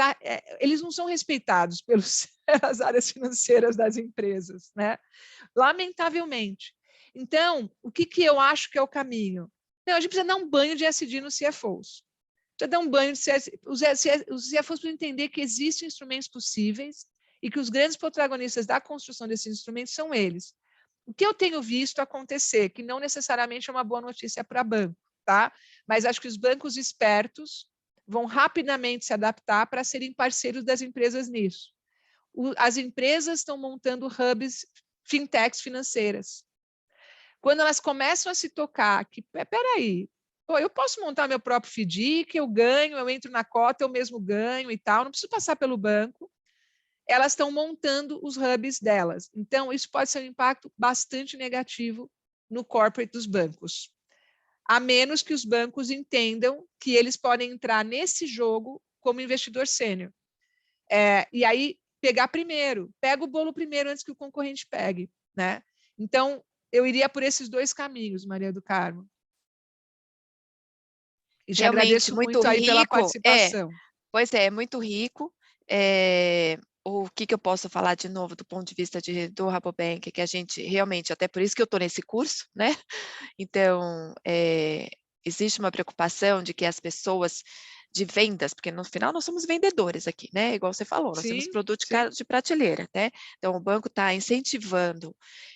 eles não são respeitados pelas áreas financeiras das empresas, né? Lamentavelmente. Então, o que eu acho que é o caminho? Não, a gente precisa dar um banho de ISD nos CFOs. Precisa dar um banho de CFOs. Os CFOs precisam entender que existem instrumentos possíveis e que os grandes protagonistas da construção desses instrumentos são eles. O que eu tenho visto acontecer, que não necessariamente é uma boa notícia para banco, tá? Mas acho que os bancos espertos vão rapidamente se adaptar para serem parceiros das empresas nisso. As empresas estão montando hubs fintechs financeiras. Quando elas começam a se tocar que, peraí, eu posso montar meu próprio FDIC, eu ganho, eu entro na cota, eu mesmo ganho e tal, não preciso passar pelo banco. Elas estão montando os hubs delas. Então, isso pode ser um impacto bastante negativo no corporate dos bancos, a menos que os bancos entendam que eles podem entrar nesse jogo como investidor sênior. E aí, pegar primeiro, pega o bolo primeiro antes que o concorrente pegue, né? Então, eu iria por esses dois caminhos, Maria do Carmo. E te agradeço muito aí pela participação. Pois é muito rico. O que eu posso falar de novo do ponto de vista do Rabobank, que a gente realmente, até por isso que eu estou nesse curso, né? Então, existe uma preocupação de que as pessoas de vendas, porque no final nós somos vendedores aqui, né? Igual você falou, nós temos produto de prateleira, né? Então, o banco está incentivando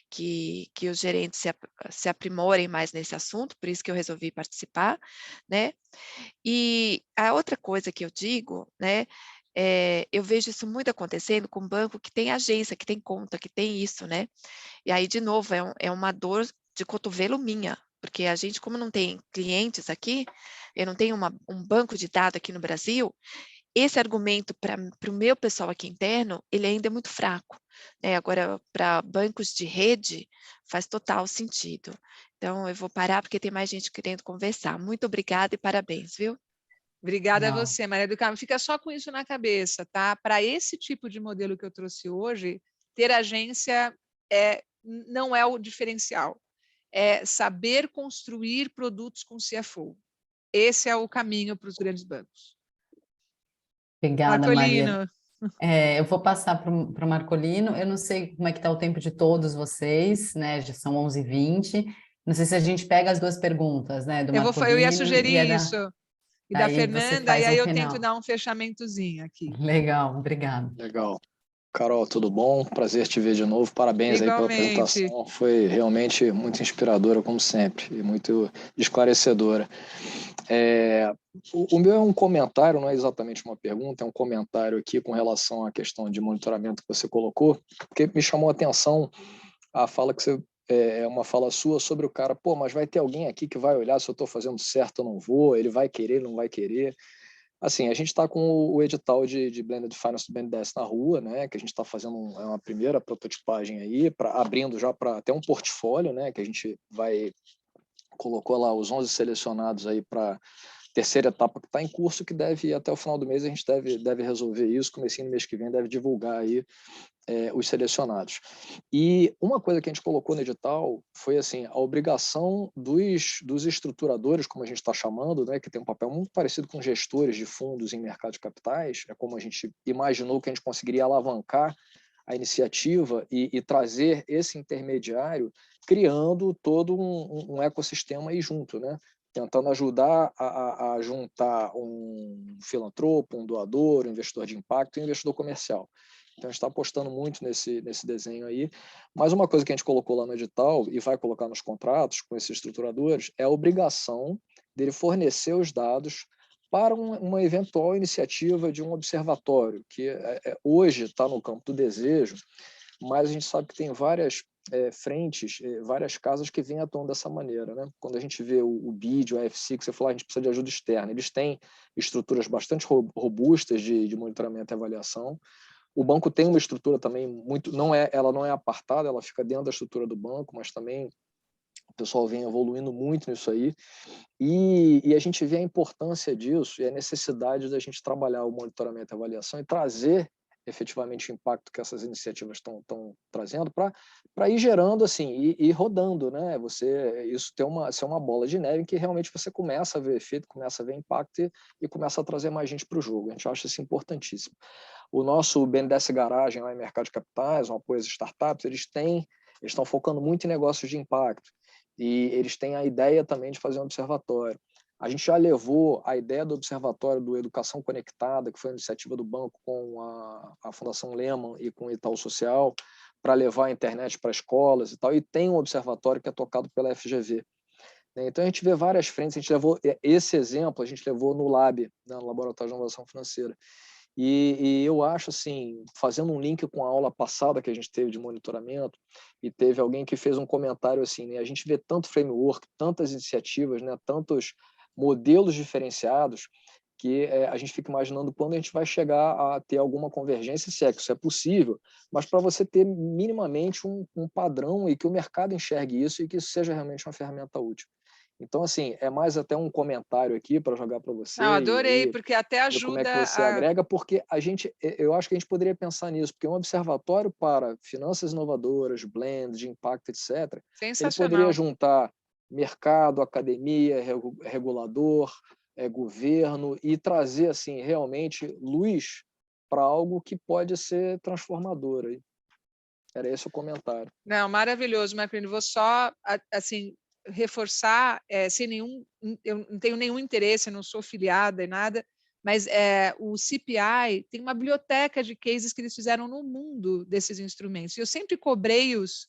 que os gerentes se aprimorem mais nesse assunto, por isso que eu resolvi participar, né? E a outra coisa que eu digo, né? Eu vejo isso muito acontecendo com banco que tem agência, que tem conta, que tem isso, né? E aí, de novo, é uma dor de cotovelo minha, porque a gente, como não tem clientes aqui, eu não tenho um banco de dados aqui no Brasil, esse argumento para o meu pessoal aqui interno, ele ainda é muito fraco, né? Agora, para bancos de rede, faz total sentido. Então, eu vou parar porque tem mais gente querendo conversar. Muito obrigada e parabéns, viu? Obrigada a você, Maria do Carmo. Fica só com isso na cabeça, tá? Para esse tipo de modelo que eu trouxe hoje, ter agência não é o diferencial. É saber construir produtos com CFO. Esse é o caminho para os grandes bancos. Obrigada, Marcolino. Maria. Eu vou passar para o Marcolino. Eu não sei como é que está o tempo de todos vocês, né? Já são 11h20. Não sei se a gente pega as duas perguntas, né? Do Marcolino eu ia sugerir e isso. E da Fernanda, e aí eu tento dar um fechamentozinho aqui. Legal, obrigado. Legal. Carol, tudo bom? Prazer te ver de novo. Parabéns aí pela apresentação. Foi realmente muito inspiradora, como sempre, e muito esclarecedora. O meu é um comentário, não é exatamente uma pergunta, é um comentário aqui com relação à questão de monitoramento que você colocou, porque me chamou a atenção a fala que você é uma fala sua sobre o cara, mas vai ter alguém aqui que vai olhar se eu estou fazendo certo ou não vou, ele vai querer, ele não vai querer. Assim, a gente está com o edital de Blended Finance do BNDES na rua, né, que a gente está fazendo uma primeira prototipagem aí, abrindo já para até um portfólio, né, que a gente colocou lá os 11 selecionados aí para terceira etapa que está em curso, que deve ir até o final do mês, a gente deve resolver isso, comecinho do mês que vem deve divulgar aí os selecionados. E uma coisa que a gente colocou no edital foi assim, a obrigação dos estruturadores, como a gente está chamando, né, que tem um papel muito parecido com gestores de fundos em mercado de capitais, é como a gente imaginou que a gente conseguiria alavancar a iniciativa e trazer esse intermediário, criando todo um ecossistema aí junto, né? Tentando ajudar a juntar um filantropo, um doador, um investidor de impacto e um investidor comercial. Então, a gente está apostando muito nesse desenho aí. Mas uma coisa que a gente colocou lá no edital e vai colocar nos contratos com esses estruturadores é a obrigação dele fornecer os dados para uma eventual iniciativa de um observatório, que hoje está no campo do desejo, mas a gente sabe que tem várias frentes, várias casas que vêm atuando dessa maneira, né? Quando a gente vê o BID, o AFC, que você falou, a gente precisa de ajuda externa. Eles têm estruturas bastante robustas de monitoramento e avaliação. O banco tem uma estrutura também ela não é apartada, ela fica dentro da estrutura do banco, mas também o pessoal vem evoluindo muito nisso aí. E a gente vê a importância disso e a necessidade da gente trabalhar o monitoramento e avaliação e trazer efetivamente o impacto que essas iniciativas estão trazendo para ir gerando assim e rodando, né? Isso ser uma bola de neve em que realmente você começa a ver efeito, começa a ver impacto e começa a trazer mais gente para o jogo. A gente acha isso importantíssimo. O nosso BNDES Garagem lá em mercado de capitais, um apoio às startups, eles estão focando muito em negócios de impacto e eles têm a ideia também de fazer um observatório. A gente já levou a ideia do Observatório do Educação Conectada, que foi uma iniciativa do banco com a Fundação Lehman e com o Itaú Social, para levar a internet para escolas e tal, e tem um observatório que é tocado pela FGV. Então, a gente vê várias frentes, a gente levou esse exemplo, a gente levou no LAB, né, no Laboratório de Inovação Financeira. E eu acho, assim, fazendo um link com a aula passada que a gente teve de monitoramento, e teve alguém que fez um comentário assim, né, a gente vê tanto framework, tantas iniciativas, né, tantos modelos diferenciados, que a gente fica imaginando quando a gente vai chegar a ter alguma convergência, se é que isso é possível, mas para você ter minimamente um padrão e que o mercado enxergue isso e que isso seja realmente uma ferramenta útil. Então, assim, é mais até um comentário aqui para jogar para você. Não, adorei, porque até ajuda como é que você agrega, porque eu acho que a gente poderia pensar nisso, porque um observatório para finanças inovadoras, blend, de impacto, etc., ele poderia juntar mercado, academia, regulador, governo e trazer assim realmente luz para algo que pode ser transformador. Era esse o comentário. Não, maravilhoso, Marcolino. Vou só assim reforçar, eu não tenho nenhum interesse, eu não sou filiada em nada, mas o CPI tem uma biblioteca de cases que eles fizeram no mundo desses instrumentos. E eu sempre cobrei-os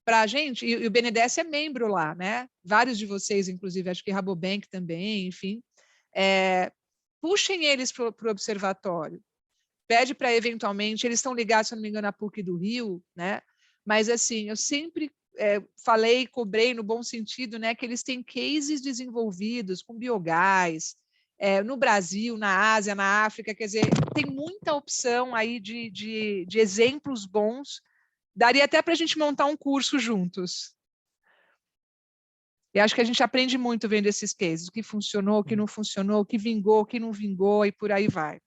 para a gente, e o BNDES é membro lá, né? Vários de vocês, inclusive, acho que Rabobank também, enfim. Puxem eles para o observatório. Pede para, eventualmente, eles estão ligados, se não me engano, à PUC do Rio, né? Mas, assim, eu sempre falei, cobrei no bom sentido, né? Que eles têm cases desenvolvidos com biogás, no Brasil, na Ásia, na África, quer dizer, tem muita opção aí de exemplos bons. Daria até para a gente montar um curso juntos. E acho que a gente aprende muito vendo esses cases, o que funcionou, o que não funcionou, o que vingou, o que não vingou, e por aí vai.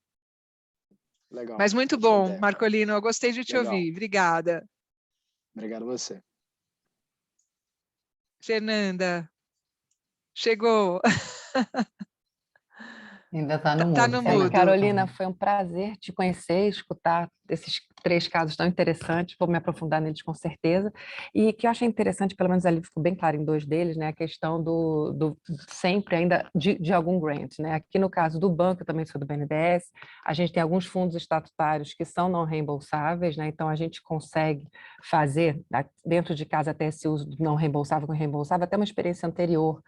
Legal. Mas muito bom, Marcolino, eu gostei de te ouvir. Obrigada. Obrigado a você. Fernanda, chegou. Ainda está no mudo. Tá no mudo. Carolina, foi um prazer te conhecer, escutar esses 3 casos tão interessantes, vou me aprofundar neles com certeza, e que eu achei interessante, pelo menos ali ficou bem claro em 2 deles, né, a questão do sempre ainda de algum grant, né, aqui no caso do banco, eu também sou do BNDES, a gente tem alguns fundos estatutários que são não reembolsáveis, né, então a gente consegue fazer dentro de casa até esse uso do não reembolsável com reembolsável, até uma experiência anterior,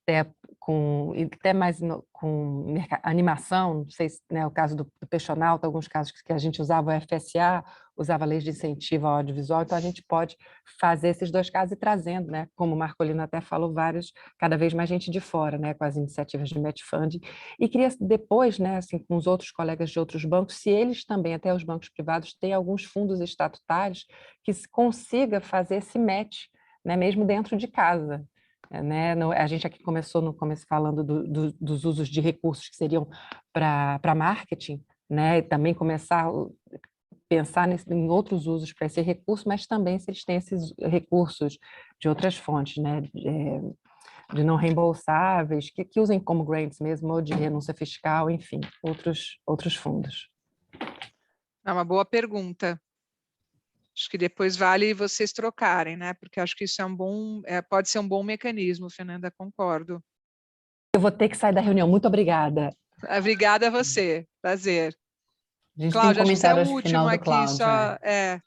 até mais com animação, não sei se né, o caso do Peixonal, tem alguns casos que a gente usava o FSA, usava leis de incentivo ao audiovisual, então a gente pode fazer esses 2 casos e trazendo, né, como o Marcolino até falou, cada vez mais gente de fora, né, com as iniciativas de match funding, e queria depois, né, assim, com os outros colegas de outros bancos, se eles também, até os bancos privados, têm alguns fundos estatutários que se consiga fazer esse match, né, mesmo dentro de casa. Né? A gente aqui começou no começo falando dos usos de recursos que seriam para marketing, né? E também começar a pensar em outros usos para esse recurso, mas também se eles têm esses recursos de outras fontes, né? De não reembolsáveis, que usem como grants mesmo, ou de renúncia fiscal, enfim, outros fundos. É uma boa pergunta. Acho que depois vale vocês trocarem, né? Porque acho que isso pode ser um bom mecanismo, Fernanda, concordo. Eu vou ter que sair da reunião, muito obrigada. Obrigada a você, prazer. Cláudia, acho que você é o último último aqui, Cláudio, só... É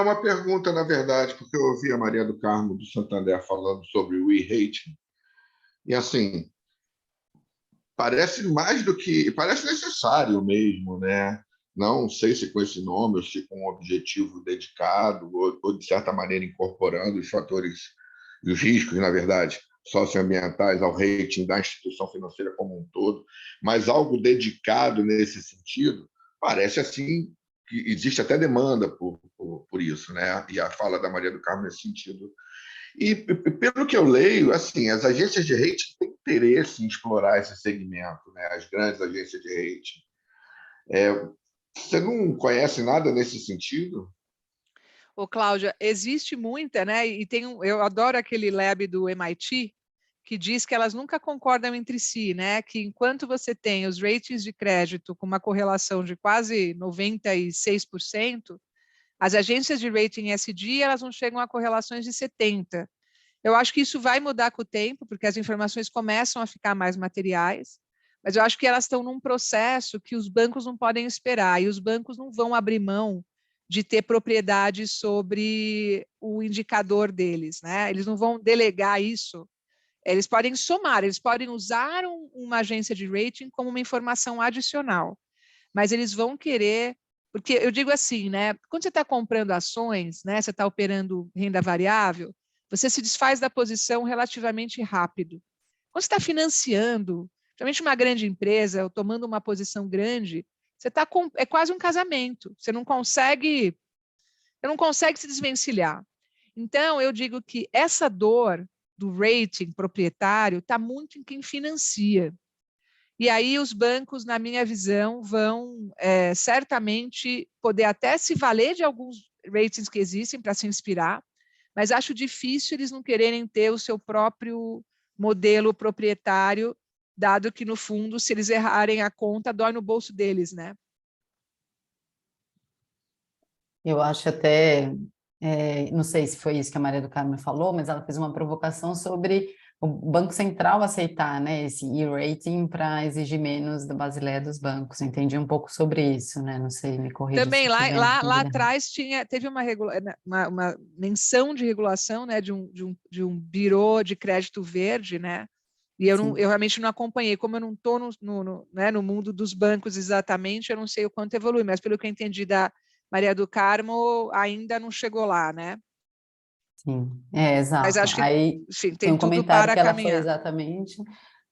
uma pergunta, na verdade, porque eu ouvi a Maria do Carmo do Santander falando sobre o e-rating, e assim, parece necessário mesmo, né? não sei se com esse nome, ou se com um objetivo dedicado, ou de certa maneira incorporando os fatores e os riscos, na verdade, socioambientais ao rating da instituição financeira como um todo, mas algo dedicado nesse sentido, parece assim que existe até demanda por isso, né? E a fala da Maria do Carmo nesse sentido. E, pelo que eu leio, assim, as agências de rating têm interesse em explorar esse segmento, né? As grandes agências de rating. Você não conhece nada nesse sentido? Ô, Cláudia, existe muita, né? E eu adoro aquele lab do MIT, que diz que elas nunca concordam entre si, né? Que enquanto você tem os ratings de crédito com uma correlação de quase 96%, as agências de rating SD, elas não chegam a correlações de 70%. Eu acho que isso vai mudar com o tempo, porque as informações começam a ficar mais materiais, mas eu acho que elas estão num processo que os bancos não podem esperar, e os bancos não vão abrir mão de ter propriedade sobre o indicador deles, né? Eles não vão delegar isso. Eles podem somar, eles podem usar uma agência de rating como uma informação adicional, mas eles vão querer, porque eu digo assim, né? Quando você está comprando ações, né? Você está operando renda variável, você se desfaz da posição relativamente rápido. Quando você está financiando, principalmente uma grande empresa, ou tomando uma posição grande, você está é quase um casamento. Você não consegue se desvencilhar. Então, eu digo que essa dor do rating proprietário está muito em quem financia. E aí os bancos, na minha visão, vão certamente poder até se valer de alguns ratings que existem para se inspirar, mas acho difícil eles não quererem ter o seu próprio modelo proprietário, dado que, no fundo, se eles errarem a conta, dói no bolso deles, né? Eu acho até, não sei se foi isso que a Maria do Carmo falou, mas ela fez uma provocação sobre o Banco Central aceitar, né, esse E-rating para exigir menos da Basileia dos bancos. Entendi um pouco sobre isso, né? Não sei, me corrija Também se lá atrás teve uma menção de regulação, né, de um birô de crédito verde, né? E eu realmente não acompanhei, como eu não estou no mundo dos bancos exatamente, eu não sei o quanto evolui, mas pelo que eu entendi da Maria do Carmo, ainda não chegou lá, né? Sim, exato. Mas acho que, aí enfim, tem um tudo comentário para que ela foi caminhar. exatamente,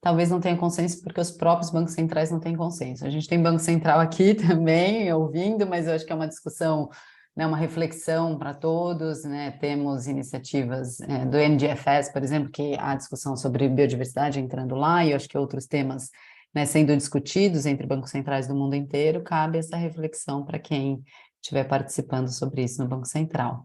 talvez não tenha consenso porque os próprios bancos centrais não têm consenso. A gente tem Banco Central aqui também, ouvindo, mas eu acho que é uma discussão, né, uma reflexão para todos, né? Temos iniciativas do NDFS, por exemplo, que há discussão sobre biodiversidade entrando lá, e eu acho que outros temas, né, sendo discutidos entre bancos centrais do mundo inteiro, cabe essa reflexão para quem estiver participando sobre isso no Banco Central.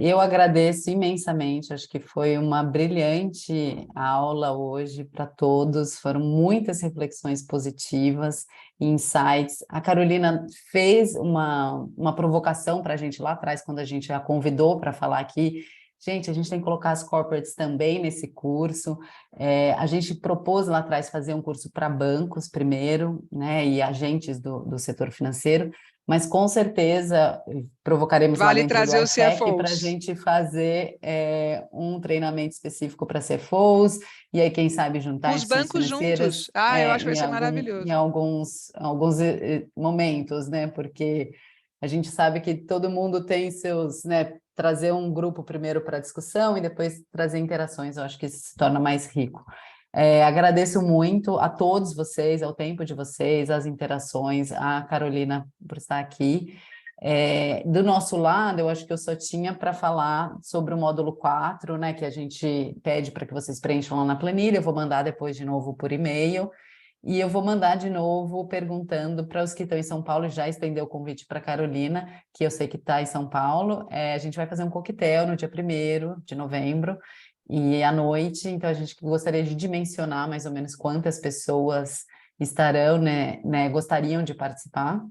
Eu agradeço imensamente, acho que foi uma brilhante aula hoje para todos, foram muitas reflexões positivas, insights. A Carolina fez uma provocação para a gente lá atrás, quando a gente a convidou para falar aqui. Gente, a gente tem que colocar as corporates também nesse curso. A gente propôs lá atrás fazer um curso para bancos primeiro, né, e agentes do setor financeiro, mas com certeza provocaremos lá dentro do IFEC para a gente fazer um treinamento específico para CFOs, e aí quem sabe juntar os bancos juntos. Eu acho que vai ser maravilhoso. Em alguns momentos, né? Porque a gente sabe que todo mundo tem seus, né? Trazer um grupo primeiro para discussão e depois trazer interações, eu acho que isso se torna mais rico. Agradeço muito a todos vocês, ao tempo de vocês, as interações, a Carolina por estar aqui. Do nosso lado, eu acho que eu só tinha para falar sobre o módulo 4, né, que a gente pede para que vocês preencham lá na planilha, eu vou mandar depois de novo por e-mail, e eu vou mandar de novo perguntando para os que estão em São Paulo, já estender o convite para a Carolina, que eu sei que está em São Paulo. A gente vai fazer um coquetel no dia 1º de novembro, e à noite, então a gente gostaria de dimensionar mais ou menos quantas pessoas estarão, né, gostariam de participar,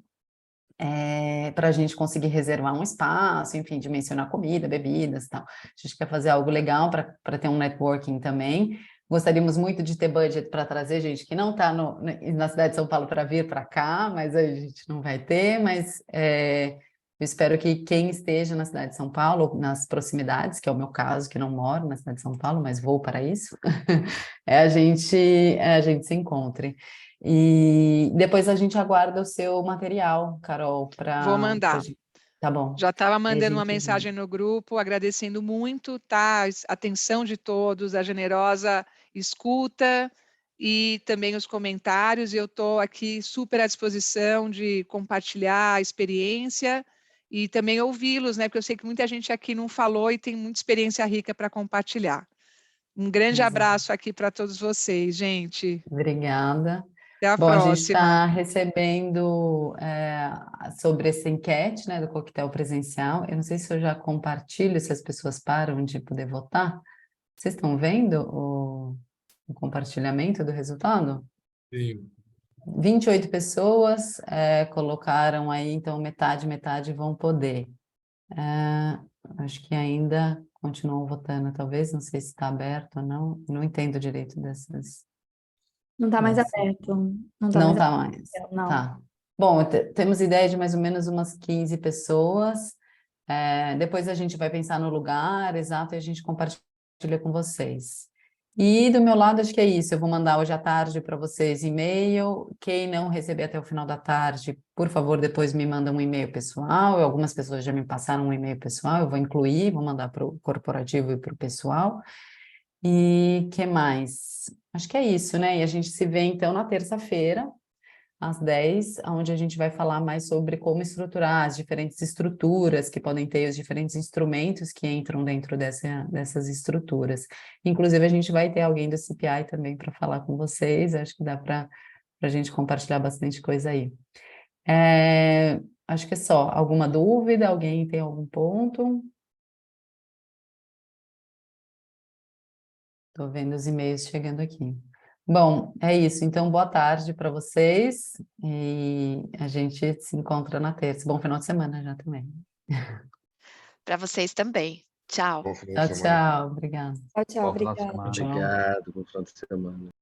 para a gente conseguir reservar um espaço, enfim, dimensionar comida, bebidas e tal. A gente quer fazer algo legal para ter um networking também. Gostaríamos muito de ter budget para trazer gente que não está na cidade de São Paulo para vir para cá, mas a gente não vai ter, mas eu espero que quem esteja na cidade de São Paulo, nas proximidades, que é o meu caso, que não moro na cidade de São Paulo, mas vou para isso, a gente se encontre. E depois a gente aguarda o seu material, Carol, para... Vou mandar. Tá bom. Já estava Aí a mandando uma gente vê. mensagem no grupo, agradecendo muito, tá? A atenção de todos, a generosa escuta e também os comentários. E eu estou aqui super à disposição de compartilhar a experiência e também ouvi-los, né? Porque eu sei que muita gente aqui não falou e tem muita experiência rica para compartilhar. Um grande Exato. abraço aqui para todos vocês, gente. Obrigada. Até a Bom, a gente próxima. está recebendo sobre essa enquete, né, do coquetel presencial. Eu não sei se eu já compartilho, se as pessoas param de poder votar. Vocês estão vendo o compartilhamento do resultado? Sim. 28 pessoas colocaram aí, então metade vão poder. Acho que ainda continuam votando, talvez, não sei se está aberto ou não. Não entendo direito dessas... Não está mais Nossa. aberto. Não Não mais está aberto, mais. não. Tá. Bom, temos ideia de mais ou menos umas 15 pessoas. Depois a gente vai pensar no lugar exato e a gente compartilha com vocês. E do meu lado, acho que é isso. Eu vou mandar hoje à tarde para vocês e-mail. Quem não receber até o final da tarde, por favor, depois me manda um e-mail pessoal. Algumas pessoas já me passaram um e-mail pessoal, eu vou incluir, vou mandar para o corporativo e para o pessoal. E que mais? Acho que é isso, né? E a gente se vê, então, na terça-feira, às 10, onde a gente vai falar mais sobre como estruturar as diferentes estruturas que podem ter, os diferentes instrumentos que entram dentro dessas estruturas. Inclusive, a gente vai ter alguém do CPI também para falar com vocês, acho que dá para a gente compartilhar bastante coisa aí. Acho que é só. Alguma dúvida? Alguém tem algum ponto? Estou vendo os e-mails chegando aqui. Bom, é isso. Então, boa tarde para vocês e a gente se encontra na terça. Bom final de semana já também. Para vocês também. Tchau. Bom final de Tchau, semana. tchau. Obrigada. Tchau, Bom final de obrigada. semana. Obrigado, bom final de semana.